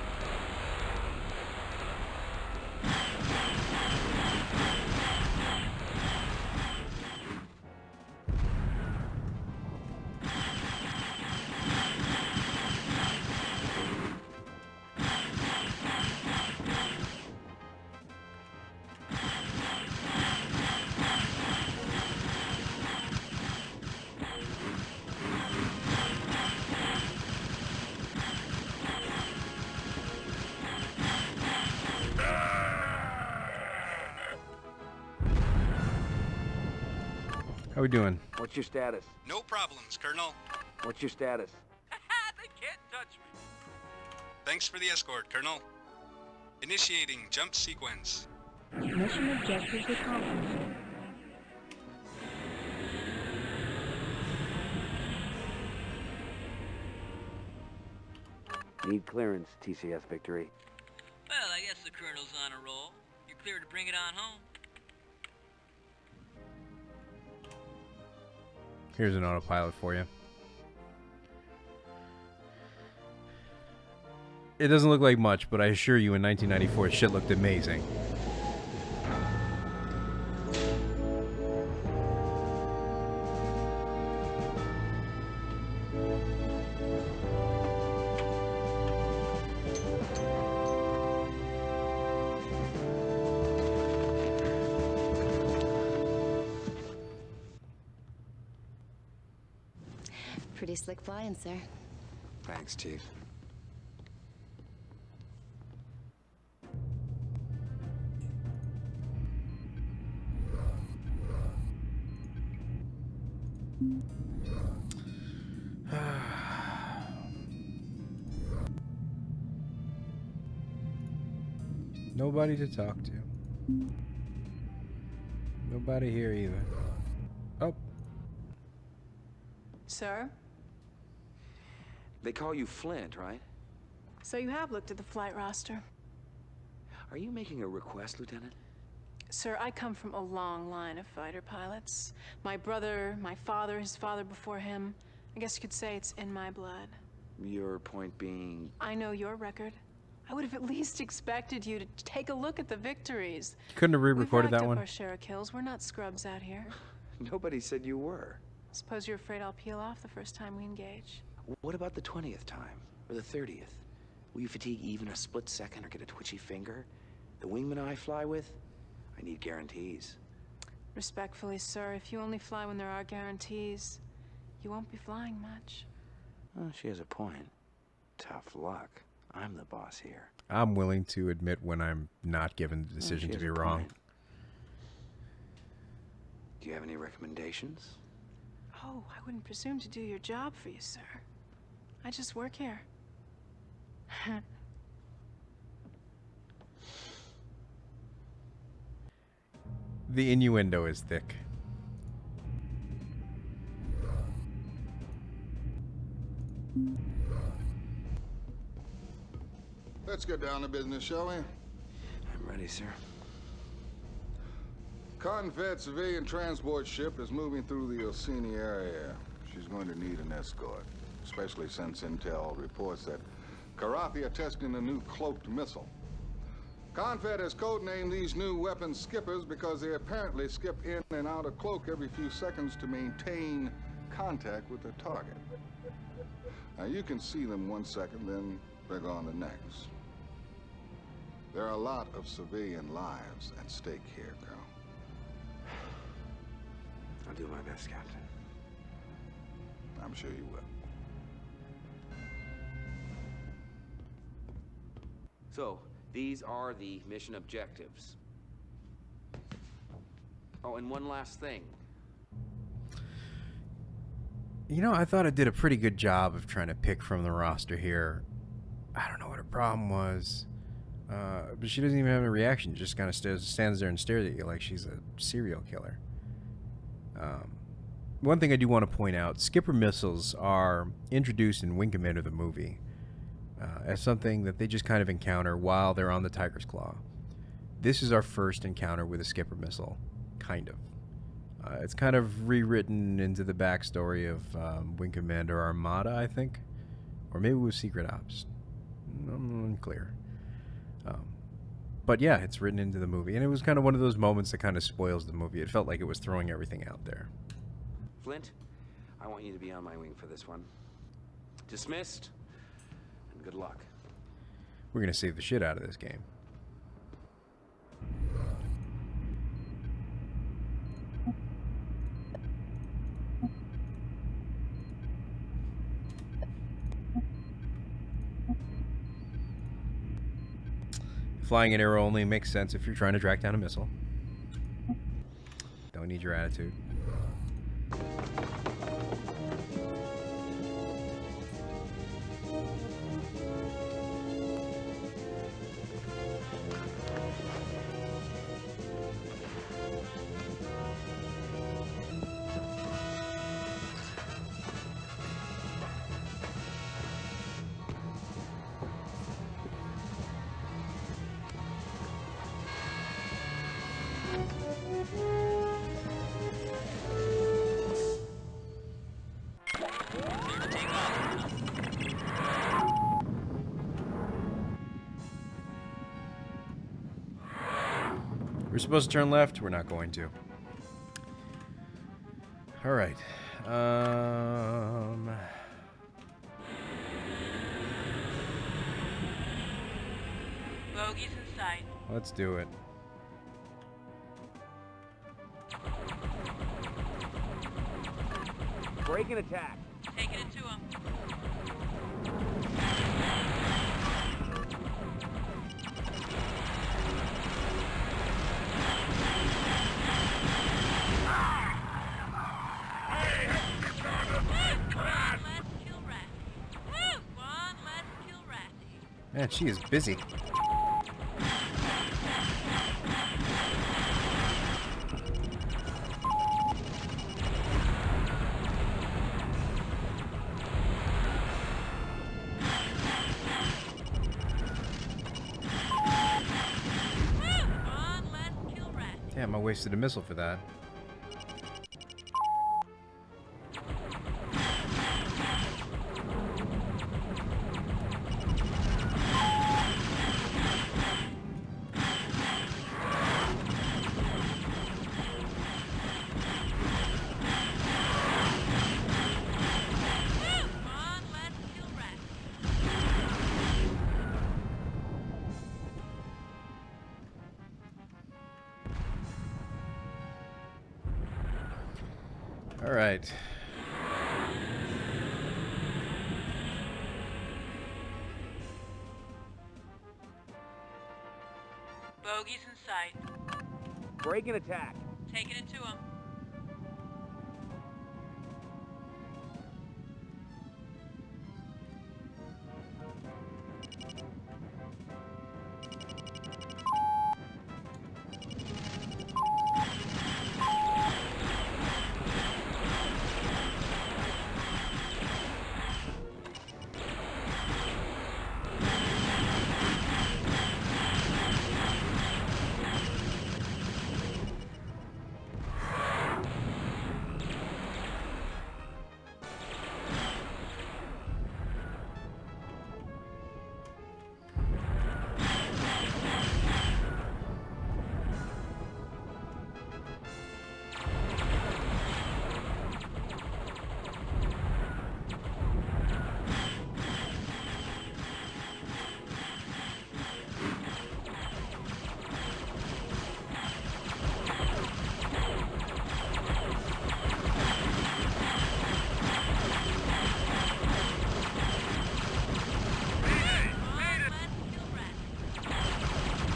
How we doing? What's your status? No problems, Colonel. What's your status? They can't touch me. Thanks for the escort, Colonel. Initiating jump sequence. Mission objectives accomplished. Need clearance, TCS Victory. Well, I guess the Colonel's on a roll. You're clear to bring it on home. Here's an autopilot for you. It doesn't look like much, but I assure you in 1994 shit looked amazing. Pretty slick flying, sir. Thanks, Chief. Nobody to talk to. Nobody here either. Oh. Sir? They call you Flint, right? So you have looked at the flight roster. Are you making a request, Lieutenant? Sir, I come from a long line of fighter pilots. My brother, my father, his father before him. I guess you could say it's in my blood. Your point being... I know your record. I would have at least expected you to take a look at the victories. Couldn't have re-recorded We've that racked one. up our share of kills. We're not scrubs out here. Nobody said you were. Suppose you're afraid I'll peel off the first time we engage. What about the 20th time? Or the 30th? Will you fatigue even a split second or get a twitchy finger? The wingman I fly with? I need guarantees. Respectfully, sir, if you only fly when there are guarantees, you won't be flying much. Oh, she has a point. Tough luck. I'm the boss here. I'm willing to admit when I'm not given the decision she to has be a wrong. point. Do you have any recommendations? Oh, I wouldn't presume to do your job for you, sir. I just work here. The innuendo is thick. Let's get down to business, shall we? I'm ready, sir. Cotton-fed civilian transport ship is moving through the Orsini area. She's going to need an escort, especially since intel reports that Karathi are testing a new cloaked missile. Confed has codenamed these new weapons skippers because they apparently skip in and out of cloak every few seconds to maintain contact with their target. Now, you can see them 1 second, then they're gone the next. There are a lot of civilian lives at stake here, Colonel. I'll do my best, Captain. I'm sure you will. So, these are the mission objectives. Oh, and one last thing. You know, I thought it did a pretty good job of trying to pick from the roster here. I don't know what her problem was. But she doesn't even have a reaction. Just kind of stands there and stares at you like she's a serial killer. One thing I do want to point out, skipper missiles are introduced in Wing Commander the movie as something that they just kind of encounter while they're on the Tiger's Claw. This is our first encounter with a skipper missile, kind of. It's kind of rewritten into the backstory of Wing Commander Armada, I think. Or maybe it was Secret Ops. I'm unclear. But yeah, it's written into the movie. And it was kind of one of those moments that kind of spoils the movie. It felt like it was throwing everything out there. Flint, I want you to be on my wing for this one. Dismissed, and good luck. We're going to save the shit out of this game. Flying in arrow only makes sense if you're trying to track down a missile. Don't need your attitude. We're supposed to turn left. We're not going to. All right. Bogies in sight. Let's do it. Break and attack. Taking it to him. Man, she is busy. Damn, I wasted a missile for that. All right. Bogies in sight. Break and attack. Taking it to him.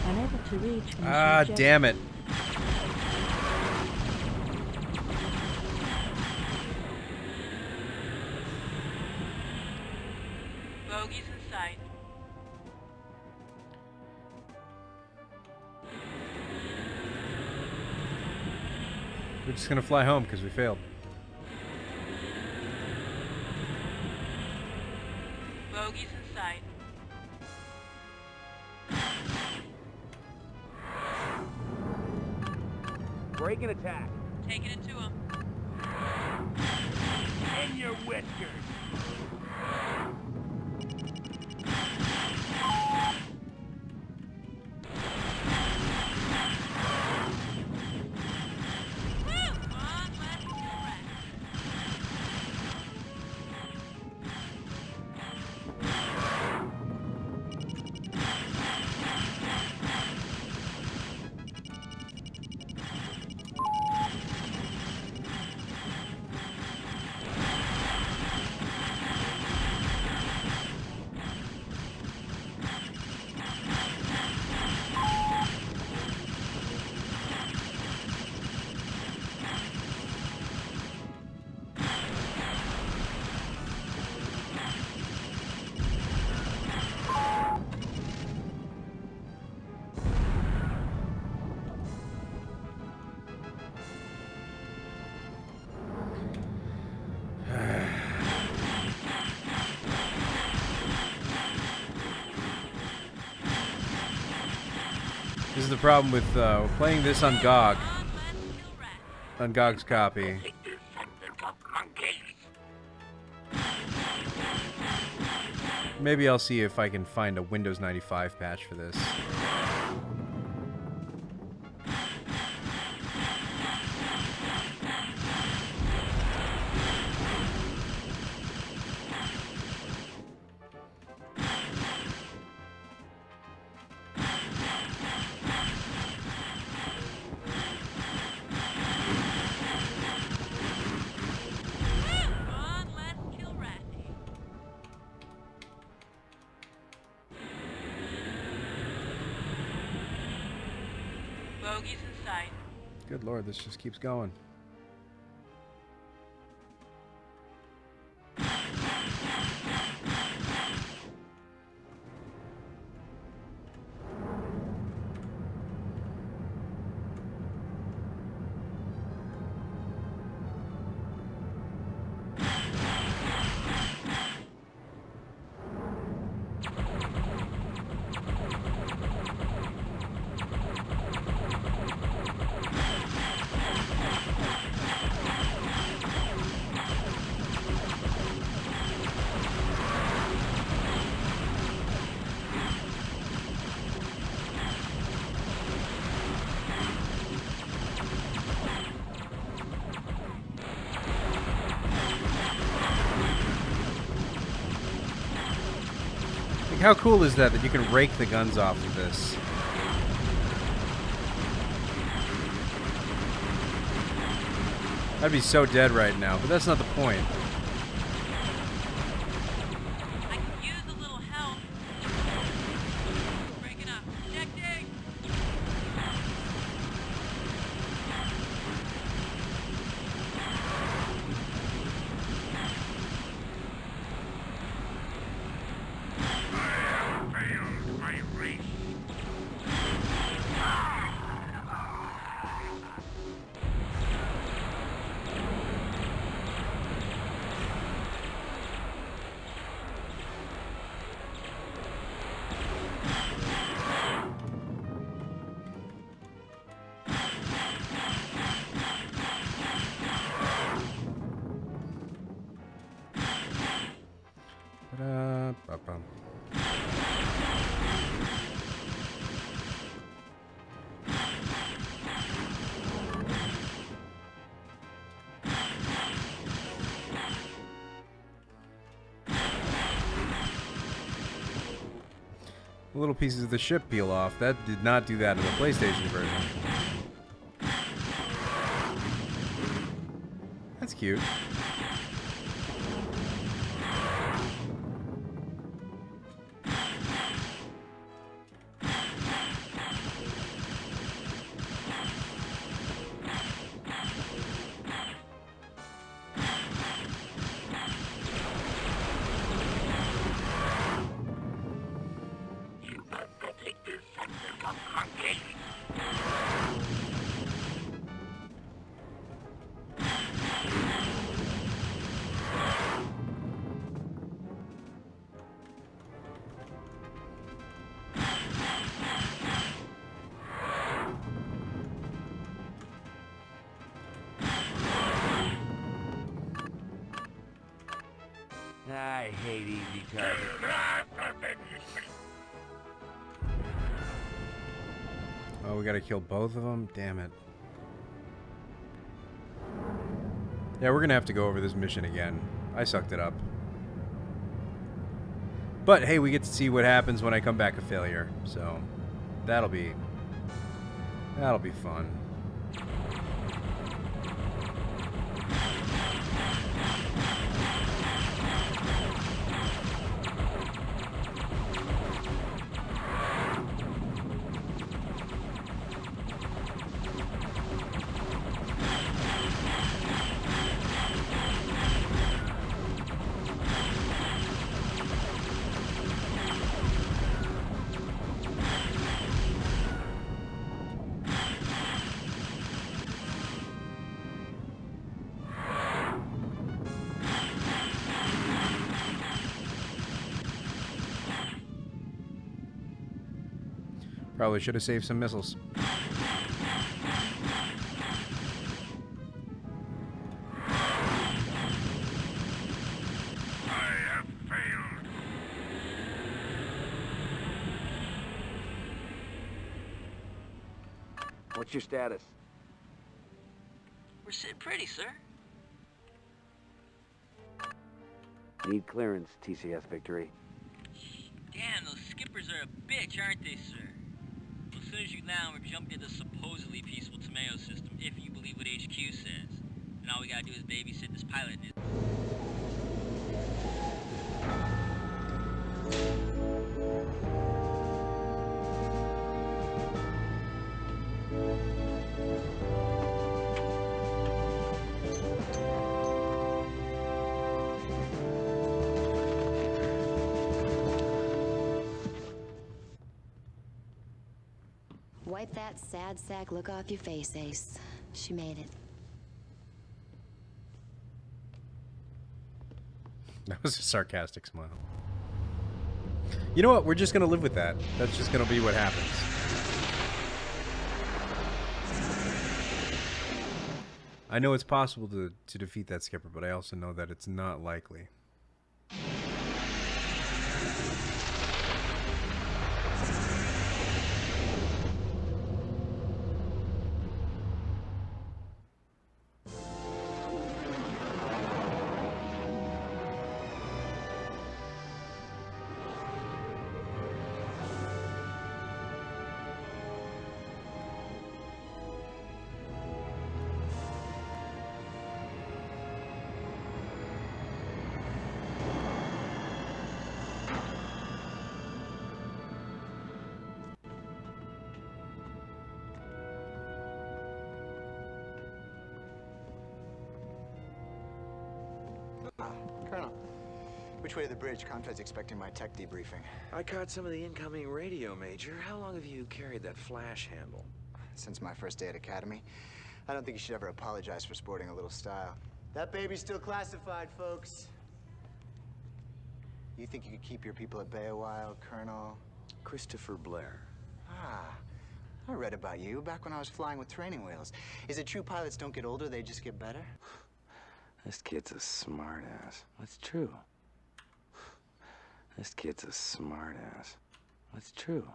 Unable to reach. Ah, damn it. Bogies in sight. We're just gonna fly home because we failed. Bogies in sight. Break and attack. Taking it to him. In your whiskers. This is the problem with playing this on GOG. On GOG's copy. Maybe I'll see if I can find a Windows 95 patch for this. Bogey's in sight. Good lord, this just keeps going. Like, how cool is that you can rake the guns off of this? I'd be so dead right now, but that's not the point. I could use a little help. Break it up. Protecting! Failed my race. Ba-da-ba-bum. Little pieces of the ship peel off. That did not do that in the PlayStation version. That's cute. I hate easy targets. Oh, we gotta kill both of them? Damn it. Yeah, we're gonna have to go over this mission again. I sucked it up. But hey, we get to see what happens when I come back a failure. So, that'll be fun. Probably should have saved some missiles. What's your status? We're sitting pretty, sir. Need clearance, TCS Victory. Damn, those skippers are a bitch, aren't they, sir? Well, as soon as you land, we're jumping into the supposedly peaceful tomato system, if you believe what HQ says. And all we gotta do is babysit this pilot. Wipe that sad sack look off your face, Ace. She made it. That was a sarcastic smile. You know what? We're just gonna live with that. That's just gonna be what happens. I know it's possible to defeat that skipper, but I also know that it's not likely. Colonel, which way to the bridge? Comtrad's expecting my tech debriefing. I caught some of the incoming radio, Major. How long have you carried that flash handle? Since my first day at Academy. I don't think you should ever apologize for sporting a little style. That baby's still classified, folks. You think you could keep your people at bay a while, Colonel? Christopher Blair. Ah, I read about you back when I was flying with training wheels. Is it true pilots don't get older, they just get better? This kid's a smartass. That's true. This kid's a smartass. That's true.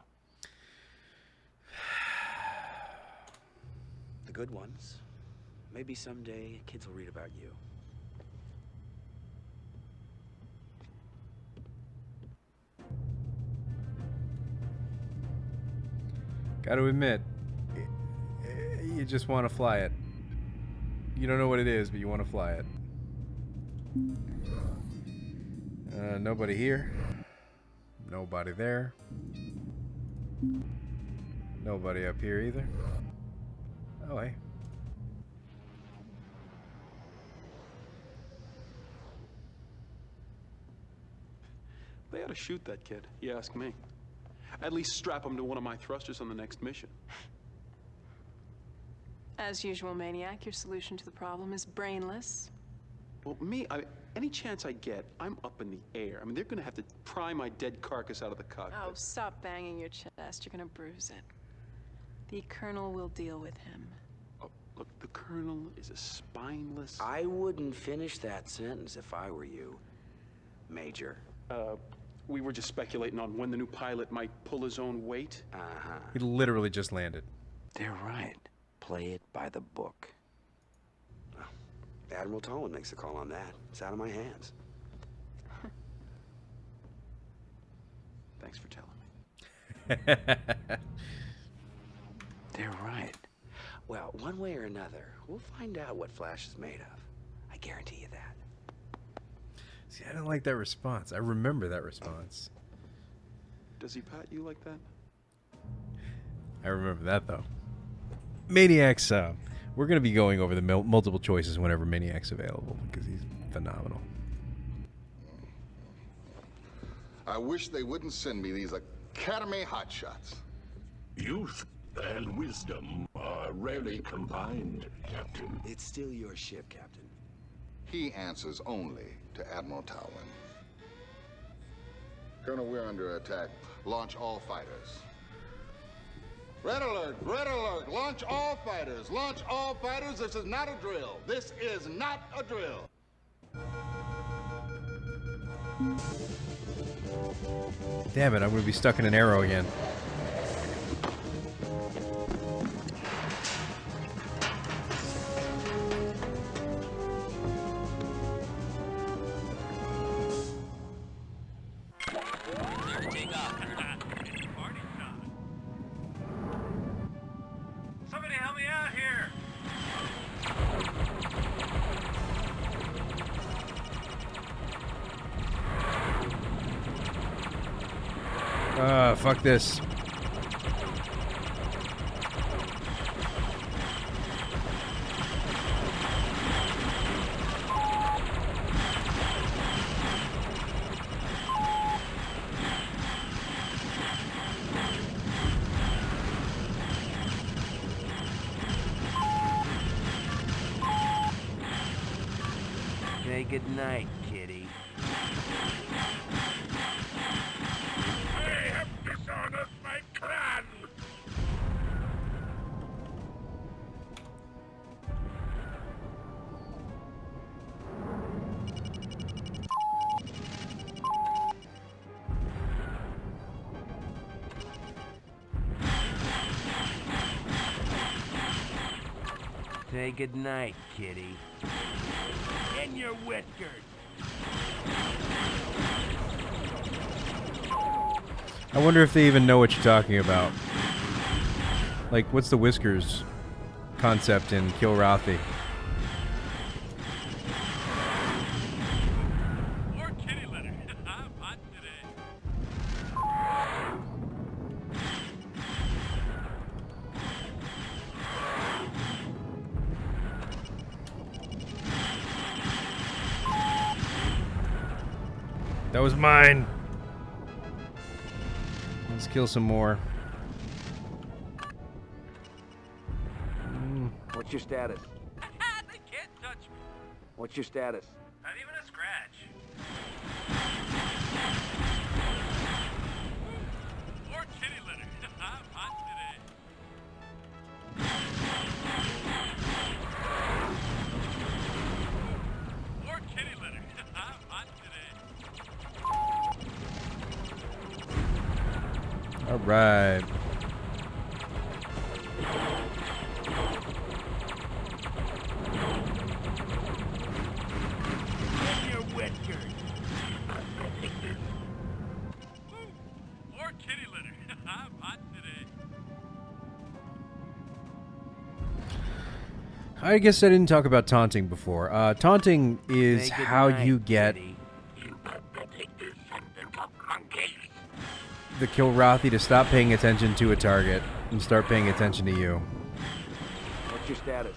The good ones. Maybe someday kids will read about you. Gotta admit, you just want to fly it. You don't know what it is, but you want to fly it. Nobody here. Nobody there. Nobody up here either. Oh, hey. They ought to shoot that kid, you ask me. At least strap him to one of my thrusters on the next mission. As usual, Maniac, your solution to the problem is brainless. Well, any chance I get, I'm up in the air. I mean, they're gonna have to pry my dead carcass out of the cockpit. Oh, stop banging your chest. You're gonna bruise it. The Colonel will deal with him. Oh, look, the Colonel is a spineless... I wouldn't finish that sentence if I were you, Major. We were just speculating on when the new pilot might pull his own weight. Uh-huh. He literally just landed. They're right. Play it by the book. Well, Admiral Tolman makes the call on that. It's out of my hands. Thanks for telling me. They're right. Well, one way or another, we'll find out what Flash is made of. I guarantee you that. See, I don't like that response. I remember that response. Does he pat you like that? I remember that, though. Maniac's, we're going to be going over the multiple choices whenever Maniac's available, because he's phenomenal. I wish they wouldn't send me these Academy hotshots. Youth and wisdom are rarely combined, Captain. It's still your ship, Captain. He answers only to Admiral Tolman. Colonel, we're under attack. Launch all fighters. Red alert! Red alert! Launch all fighters! Launch all fighters! This is not a drill! This is not a drill! Damn it, I'm going to be stuck in an arrow again. Somebody help me out here! Fuck this. good night, kitty. They have dishonored my clan! Say good night, kitty. In your whiskers. I wonder if they even know what you're talking about. Like, what's the whiskers concept in Kilrathi? More kitty litter. I'm hot today. That was mine. Let's kill some more. What's your status? They can't touch me. What's your status? Not even a scratch. More kitty litter. I'm hot today. More kitty litter. I'm hot today. All right. In your whiskers. More kitty litter. I'm hot today. I guess I didn't talk about taunting before. Taunting is Say good how night, you get kitty. the Kilrathi to stop paying attention to a target and start paying attention to you. What's your status?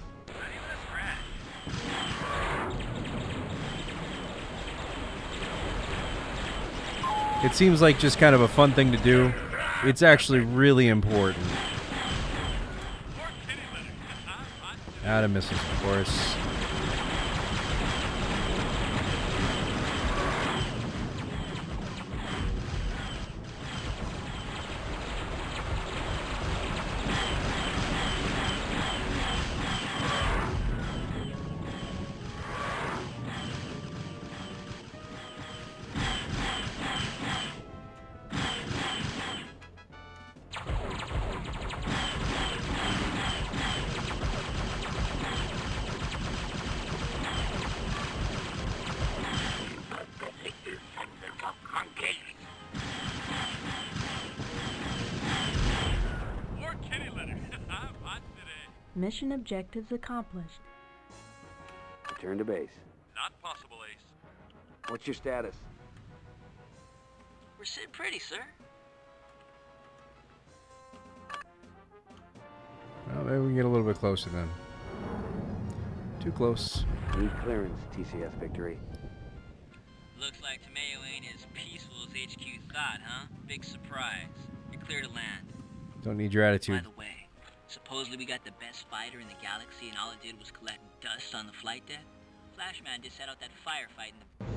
It seems like just kind of a fun thing to do. It's actually really important. Out of misses, of course. Mission objectives accomplished. Return to base. Not possible, Ace. What's your status? We're sitting pretty, sir. Well, maybe we can get a little bit closer then. Too close. Need clearance, TCS victory. Looks like Tomeo ain't as peaceful as HQ thought, huh? Big surprise. You're clear to land. Don't need your attitude. By the way, supposedly we got the best fighter in the galaxy and all it did was collect dust on the flight deck? Flashman just set out that firefight in the...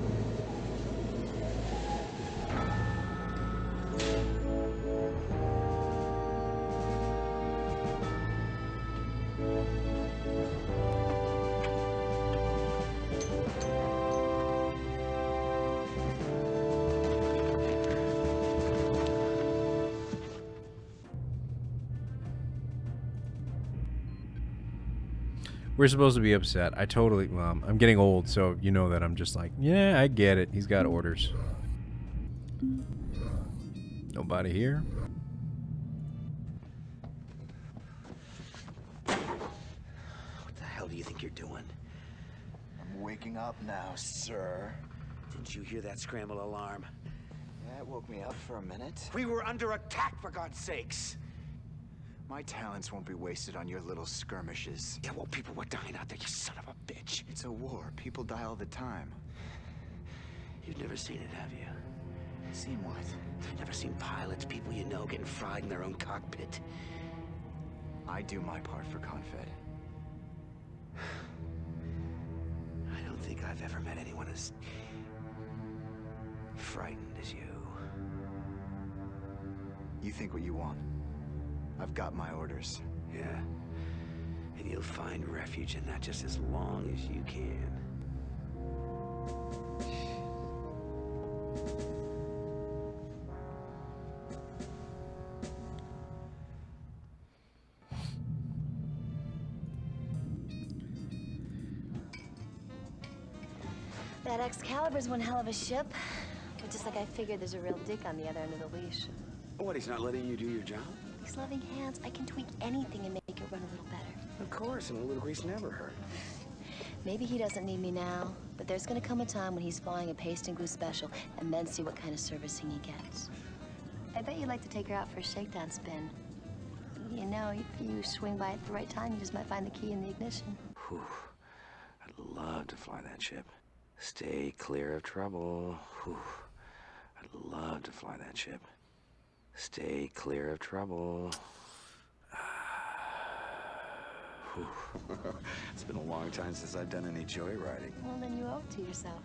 We're supposed to be upset. I totally... Well, I'm getting old, so you know that I'm just like, yeah, I get it. He's got orders. Nobody here? What the hell do you think you're doing? I'm waking up now, sir. Didn't you hear that scramble alarm? Yeah, it woke me up for a minute. We were under attack, for God's sakes! My talents won't be wasted on your little skirmishes. Yeah, well, people were dying out there, you son of a bitch. It's a war. People die all the time. You've never seen it, have you? Seen what? You've never seen pilots, people you know, getting fried in their own cockpit. I do my part for Confed. I don't think think I've ever met anyone as frightened as you. You think what you want. I've got my orders. Yeah. And you'll find refuge in that just as long as you can. That Excalibur's one hell of a ship. But just like I figured, there's a real dick on the other end of the leash. What, he's not letting you do your job? These loving hands, I can tweak anything and make it run a little better. Of course, and a little grease never hurt. Maybe he doesn't need me now, but there's gonna come a time when he's flying a paste and glue special, and then see what kind of servicing he gets. I bet you'd like to take her out for a shakedown spin. You know, if you swing by at the right time, you just might find the key in the ignition. Whew. I'd love to fly that ship. Stay clear of trouble. Whew. I'd love to fly that ship. Stay clear of trouble. It's been a long time since I've done any joyriding. Well, then you owe it to yourself.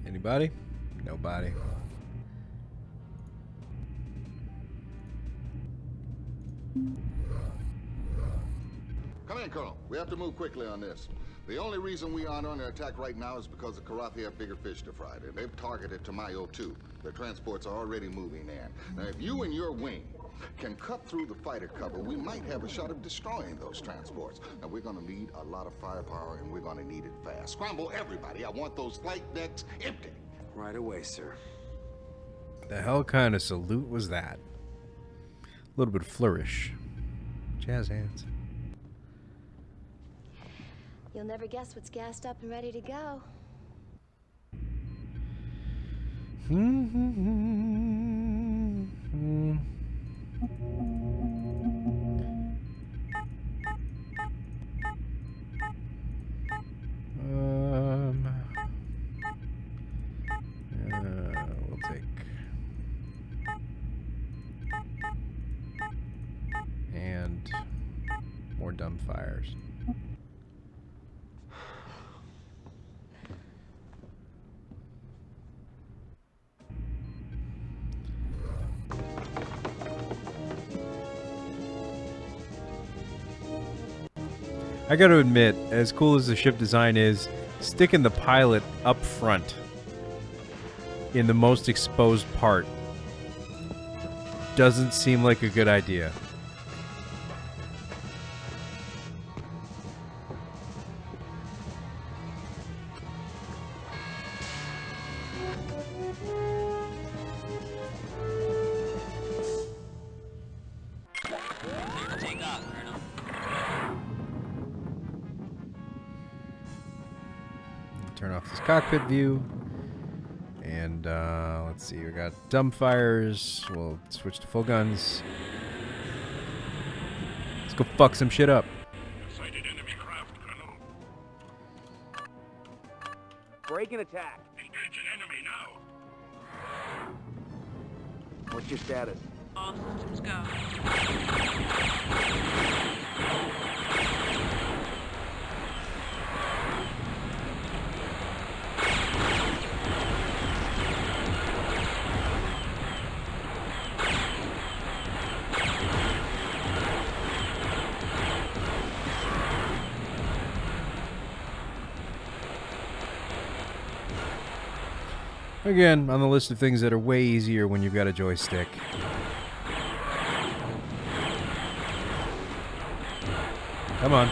Anybody? Nobody. Come in, Colonel. We have to move quickly on this. The only reason we aren't under attack right now is because the Karathi have bigger fish to fry, and they've targeted Tamayo too. Their transports are already moving in. Now, if you and your wing can cut through the fighter cover, we might have a shot of destroying those transports. Now, we're gonna need a lot of firepower, and we're gonna need it fast. Scramble everybody. I want those flight decks empty. Right away, sir. The hell kind of salute was that? A little bit of flourish. Jazz hands. You'll never guess what's gassed up and ready to go. We'll take and more dumb fires. I gotta admit, as cool as the ship design is, sticking the pilot up front in the most exposed part doesn't seem like a good idea. Turn off this cockpit view. And let's see, we got dumb fires. We'll switch to full guns. Let's go fuck some shit up. Sighted enemy craft, Colonel. Break and attack. Engage an enemy now. What's your status? All systems go. Again, on the list of things that are way easier when you've got a joystick. Come on.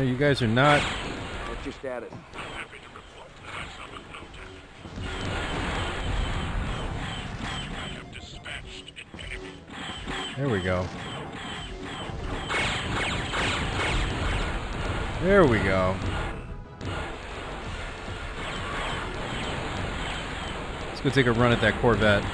you guys are not. What's your status? There we go. There we go. Let's go take a run at that Corvette.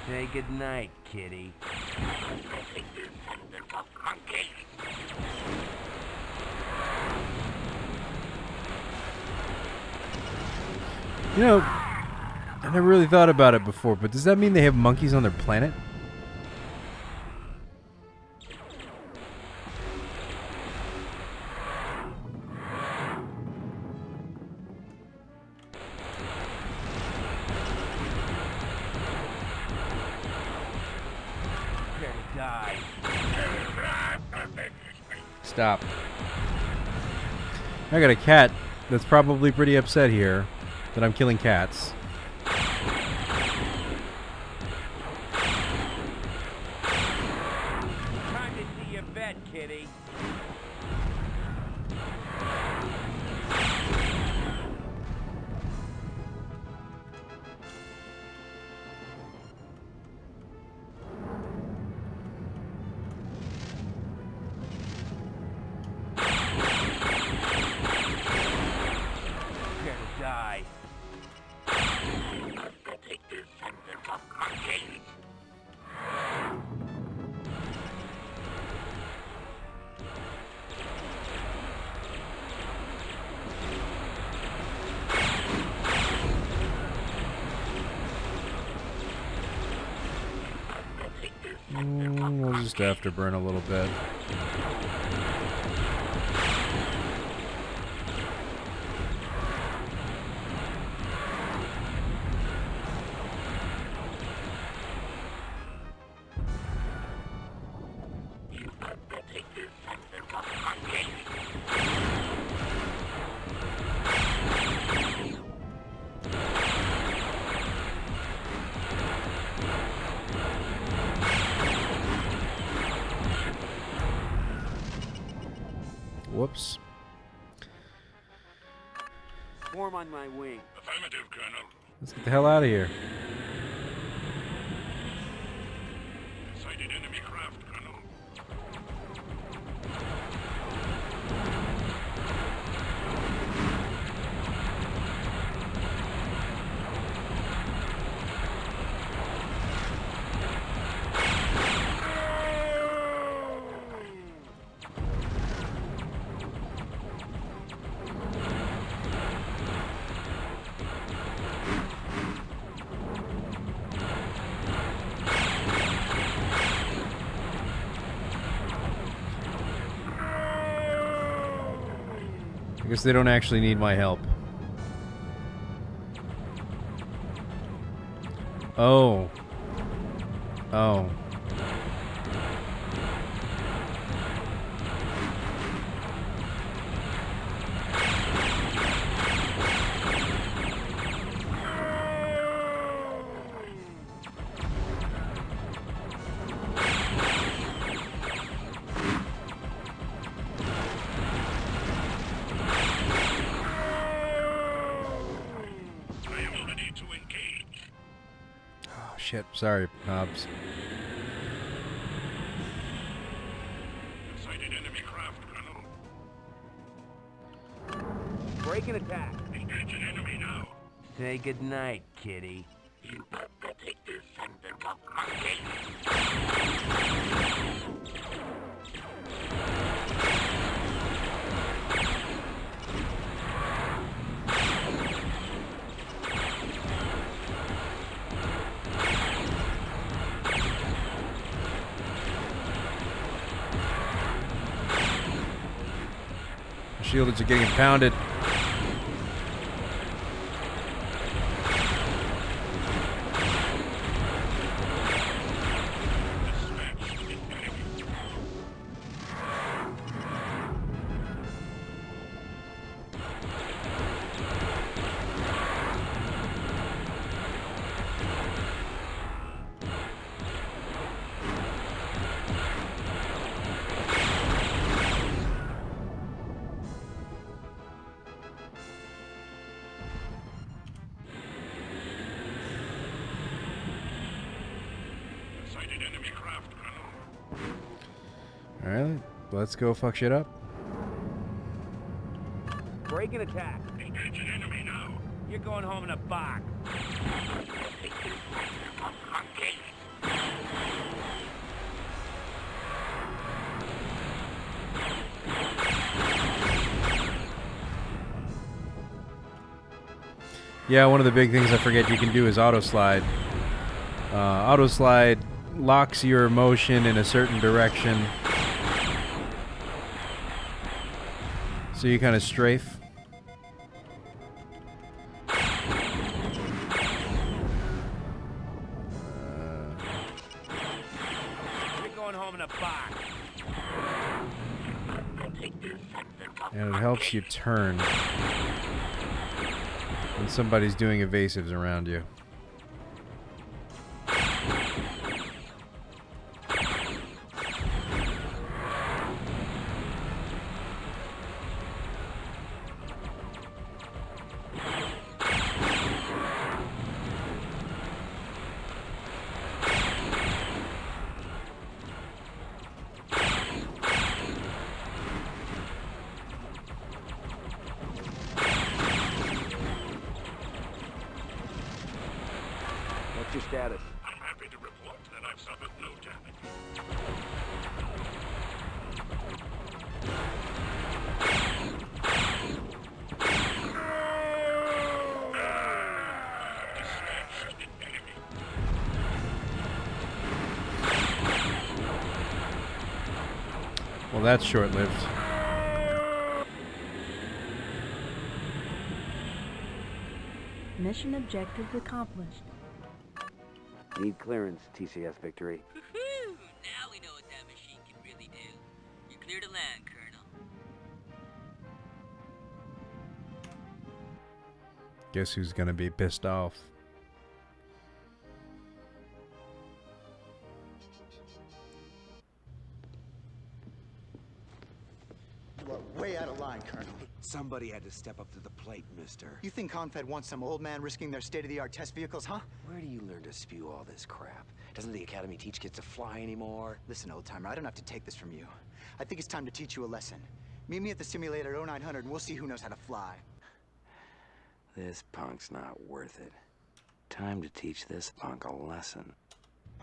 Say goodnight, kitty. You know, I never really thought about it before, but does that mean they have monkeys on their planet? Die. Stop. I got a cat that's probably pretty upset here that I'm killing cats. Time to see your vet, kitty. Die. We'll just afterburn a little bit. Whoops. Swarm on my wing. Affirmative, Colonel. Let's get the hell out of here. Sighted enemy craft, Colonel. I guess they don't actually need my help. Oh. Oh. Shit, sorry, Hobbs. Sighted enemy craft, Colonel. Break and attack. Say goodnight, kitty. You better take this and become monkey. Shielders are getting pounded. Alright, let's go fuck shit up. Break and attack. Engage an enemy now. You're going home in a box. Yeah, one of the big things I forget you can do is auto slide. Auto slide locks your motion in a certain direction. So you kind of strafe. You're going home in a box. And it helps you turn when somebody's doing evasives around you. What's your status? I'm happy to report that I've suffered no damage. Well, that's short-lived. Mission objectives accomplished. Need clearance, TCS Victory. Woohoo! Now we know what that machine can really do. You're clear to land, Colonel. Guess who's gonna be pissed off? You are way out of line, Colonel. Somebody had to step up to the plate, mister. You think Confed wants some old man risking their state-of-the-art test vehicles, huh? Where do you learn to spew all this crap? Doesn't the Academy teach kids to fly anymore? Listen, old-timer, I don't have to take this from you. I think it's time to teach you a lesson. Meet me at the simulator at 0900 and we'll see who knows how to fly. This punk's not worth it. Time to teach this punk a lesson.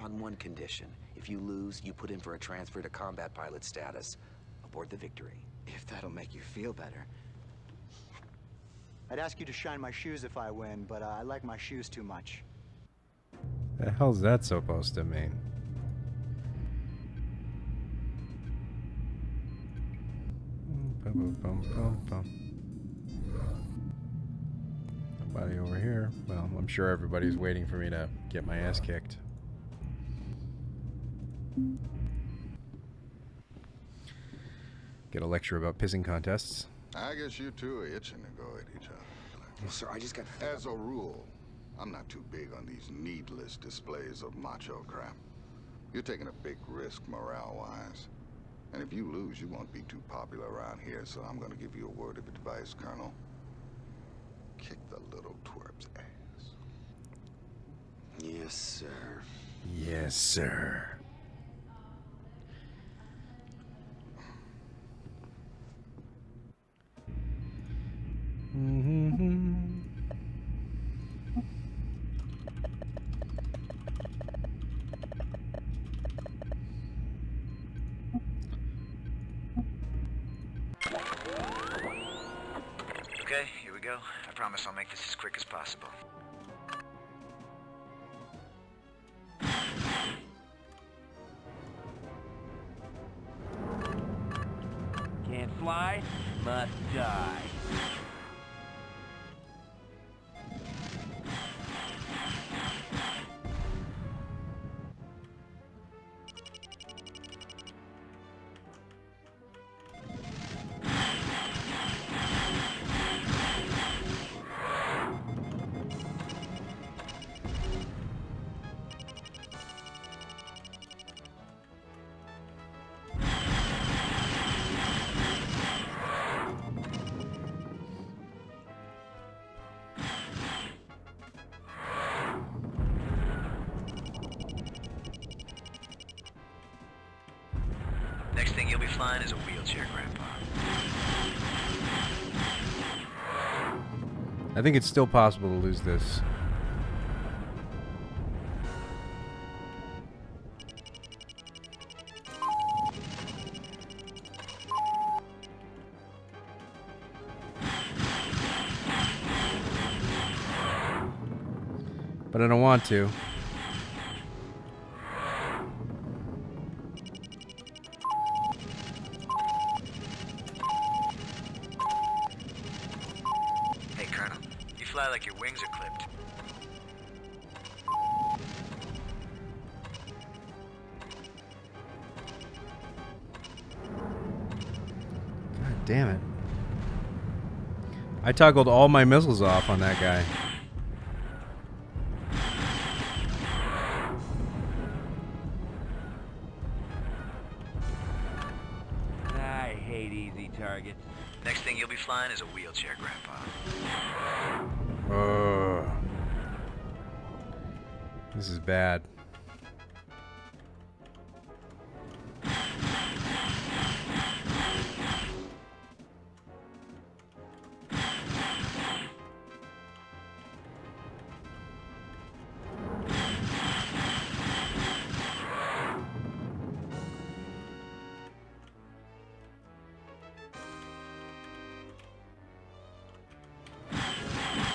On one condition. If you lose, you put in for a transfer to combat pilot status. Aboard the Victory. If that'll make you feel better. I'd ask you to shine my shoes if I win, but I like my shoes too much. The hell's that supposed to mean? Nobody over here. Well, I'm sure everybody's waiting for me to get my ass kicked. Get a lecture about pissing contests. I guess you two are itching to go at each other. Well, sir, I just got... As a rule, I'm not too big on these needless displays of macho crap. You're taking a big risk morale-wise. And if you lose, you won't be too popular around here, so I'm gonna give you a word of advice, Colonel. Kick the little twerp's ass. Yes, sir. Yes, sir. promise I'll make this as quick as possible. Can't fly, must die. Next thing you'll be flying is a wheelchair, Grandpa. I think it's still possible to lose this. But I don't want to. Hey, Colonel. You fly like your wings are clipped. God damn it. I toggled all my missiles off on that guy. I hate easy targets. Next thing you'll be flying is a wheelchair, Grandpa. Ugh. This is bad.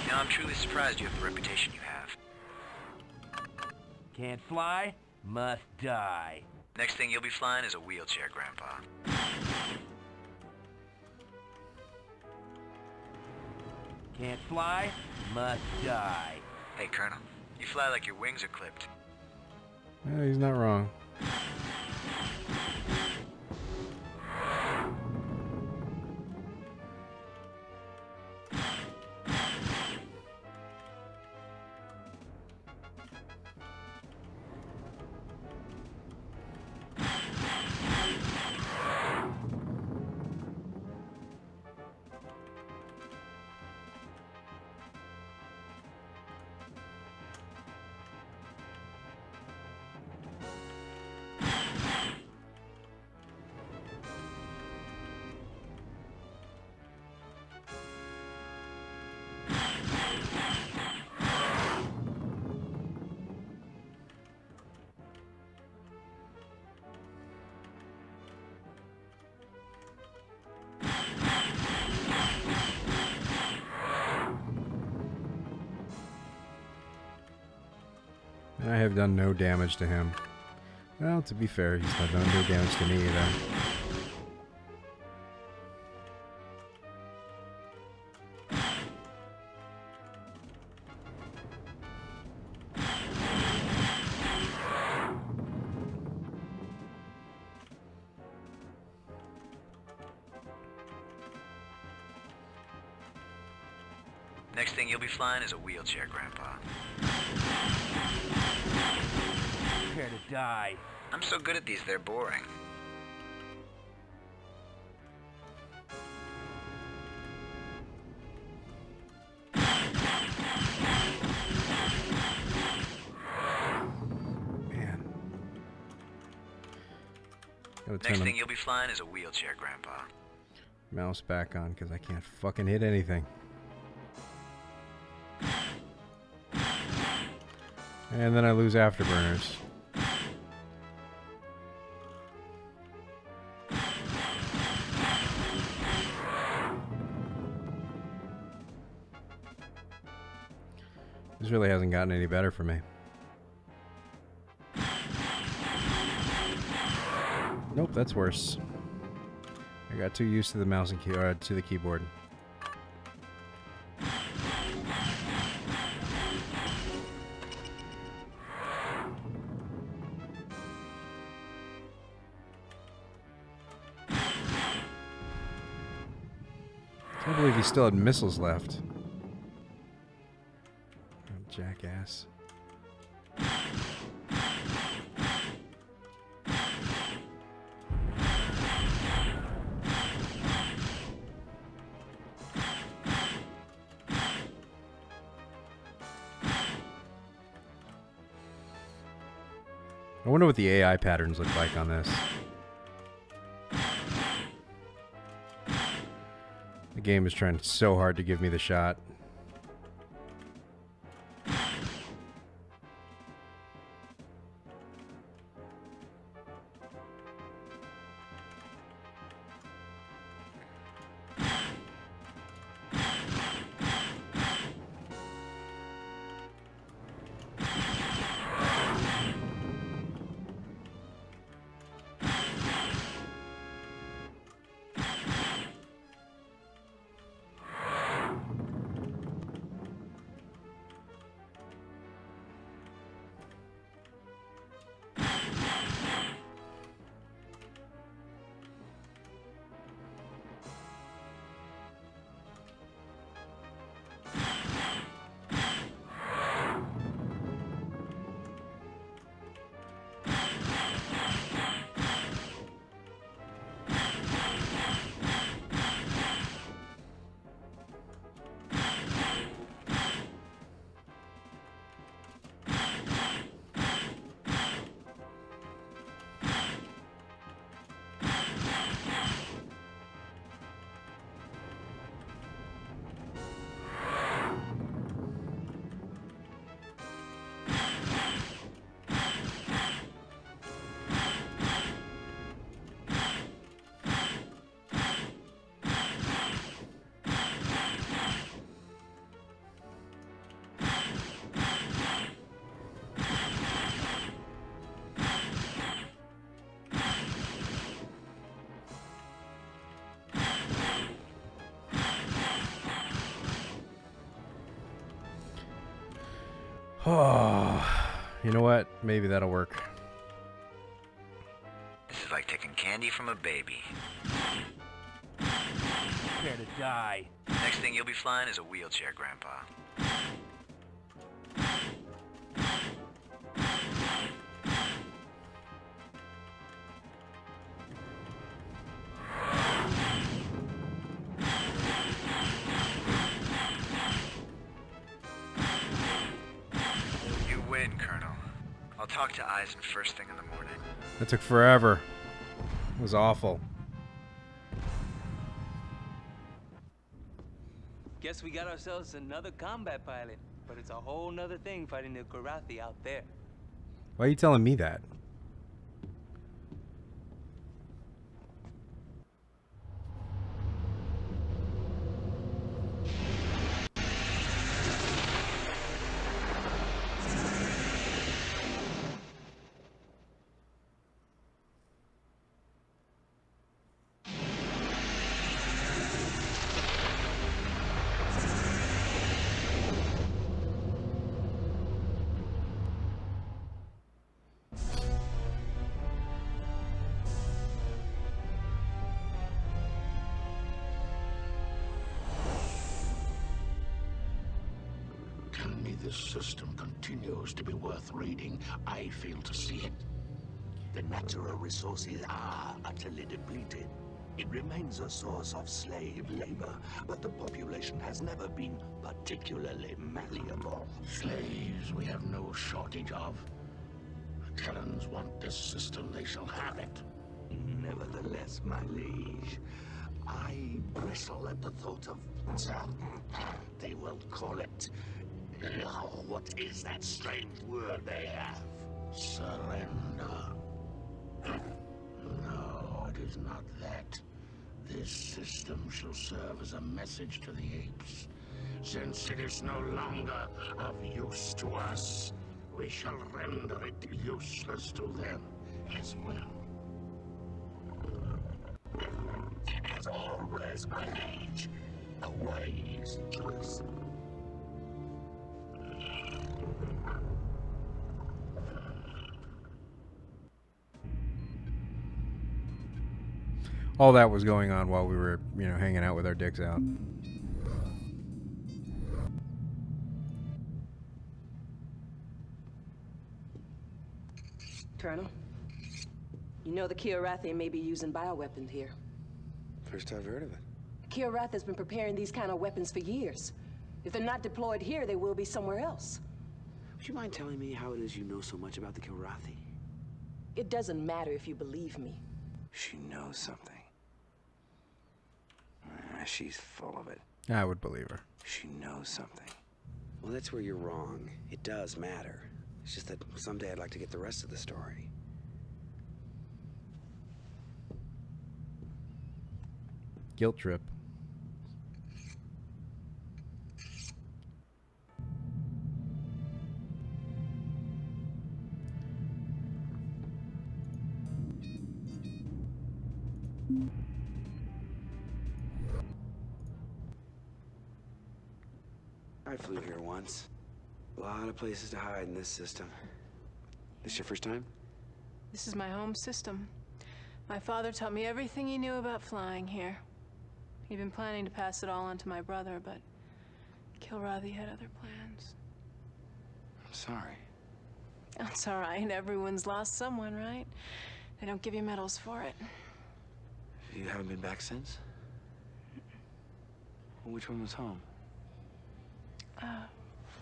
You know, I'm truly surprised you have the reputation you have. Can't fly, must die. Next thing you'll be flying is a wheelchair, Grandpa. Can't fly, must die. Hey, Colonel. You fly like your wings are clipped. Yeah, he's not wrong. And I have done no damage to him. Well, to be fair, he's not done no damage to me either. Next thing you'll be flying is a wheelchair, Grandpa. Prepare to die. I'm so good at these, they're boring. Man. Gotta turn Next the thing you'll be flying is a wheelchair, Grandpa. mouse back on because I can't fucking hit anything. And then I lose afterburners. This really hasn't gotten any better for me. Nope, that's worse. I got too used to the mouse and to the keyboard. I can't believe he still had missiles left. Oh, jackass. I wonder what the AI patterns look like on this. The game is trying so hard to give me the shot. Oh, you know what? Maybe that'll work. This is like taking candy from a baby. Prepare to die. Next thing you'll be flying is a wheelchair, Grandpa. You win, Colonel. I'll talk to Eisen first thing in the morning. That took forever. It was awful. Guess we got ourselves another combat pilot, but it's a whole nother thing fighting the Karathi out there. Why are you telling me that? Tell me this system continues to be worth reading. I fail to see it. The natural resources are utterly depleted. It remains a source of slave labor, but the population has never been particularly malleable. Slaves we have no shortage of. The Terrans want this system, they shall have it. Nevertheless, my liege, I bristle at the thought of... They will call it... what is that strange word they have? Surrender. No, it is not that. This system shall serve as a message to the apes. Since it is no longer of use to us, we shall render it useless to them as well. As always, my liege, a wise choice. All that was going on while we were, hanging out with our dicks out. Colonel, you know the Kiorathi may be using bioweapons here. First I've heard of it. Kiorath has been preparing these kind of weapons for years. If they're not deployed here, they will be somewhere else. Would you mind telling me how it is you know so much about the Kiorathi? It doesn't matter if you believe me. She knows something. She's full of it. I would believe her. She knows something. Well, that's where you're wrong. It does matter. It's just that someday I'd like to get the rest of the story. Guilt trip. I flew here once. A lot of places to hide in this system. This your first time? This is my home system. My father taught me everything he knew about flying here. He'd been planning to pass it all on to my brother, but Kilrathi had other plans. I'm sorry. That's all right. Everyone's lost someone, right? They don't give you medals for it. You haven't been back since? Well, which one was home?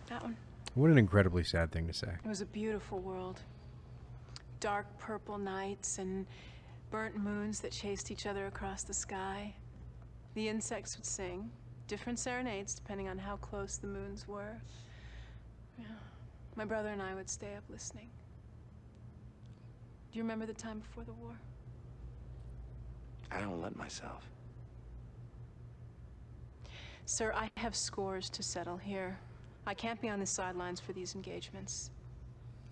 That one. What an incredibly sad thing to say. It was a beautiful world. Dark purple nights and burnt moons that chased each other across the sky. The insects would sing, different serenades depending on how close the moons were. Yeah. My brother and I would stay up listening. Do you remember the time before the war? I don't let myself. Sir, I have scores to settle here. I can't be on the sidelines for these engagements.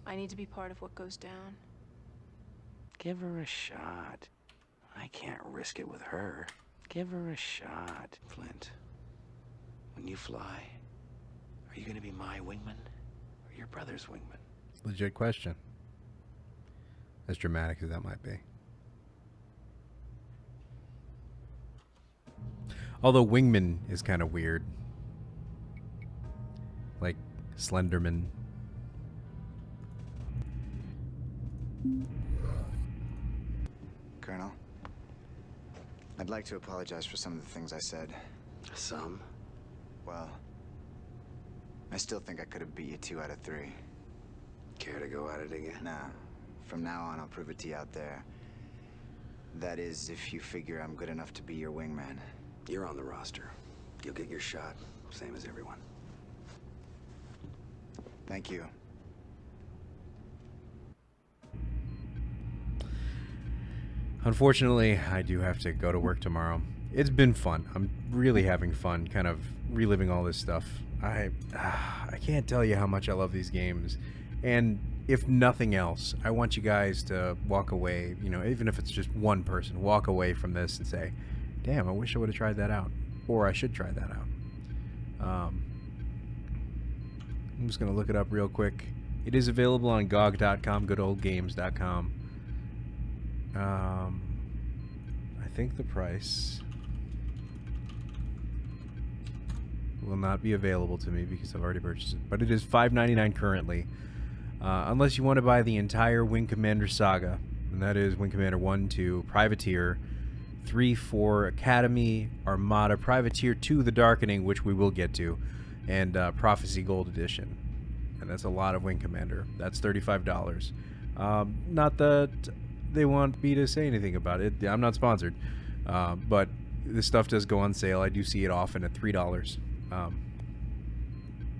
I need to be part of what goes down. Give her a shot. I can't risk it with her. Give her a shot. Flint, when you fly, are you gonna be my wingman or your brother's wingman? Legit question. As dramatic as that might be. Although wingman is kind of weird. Like Slenderman. Colonel, I'd like to apologize for some of the things I said. Some? Well, I still think I could have beat you 2 out of 3. Care to go at it again? Nah. From now on, I'll prove it to you out there. That is, if you figure I'm good enough to be your wingman. You're on the roster. You'll get your shot, same as everyone. Thank you. Unfortunately, I do have to go to work tomorrow. It's been fun. I'm really having fun kind of reliving all this stuff. I can't tell you how much I love these games. And if nothing else, I want you guys to walk away, even if it's just one person, walk away from this and say, damn, I wish I would have tried that out. Or I should try that out. I'm just going to look it up real quick. It is available on GOG.com, goodoldgames.com. I think the price will not be available to me because I've already purchased it. But it is $5.99 currently. Unless you want to buy the entire Wing Commander saga. And that is Wing Commander 1, 2, Privateer, 3, 4, Academy, Armada, Privateer 2, The Darkening, which we will get to, and Prophecy Gold Edition. And that's a lot of Wing Commander. That's $35. Not that they want me to say anything about it. I'm not sponsored. But this stuff does go on sale. I do see it often at $3.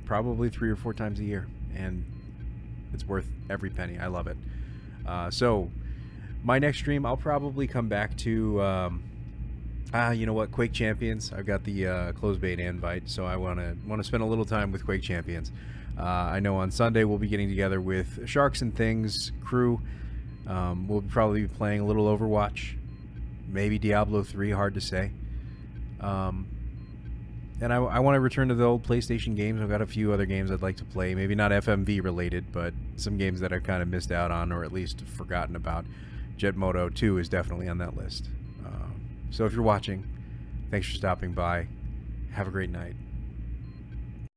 Probably 3 or 4 times a year. And it's worth every penny. I love it. So my next stream, I'll probably come back to You know what? Quake Champions. I've got the closed beta invite, so I want to spend a little time with Quake Champions. I know on Sunday we'll be getting together with Sharks and Things crew. We'll probably be playing a little Overwatch, maybe Diablo 3. Hard to say. And I want to return to the old PlayStation games. I've got a few other games I'd like to play. Maybe not FMV related, but some games that I've kind of missed out on or at least forgotten about. Jet Moto 2 is definitely on that list. So if you're watching, thanks for stopping by. Have a great night.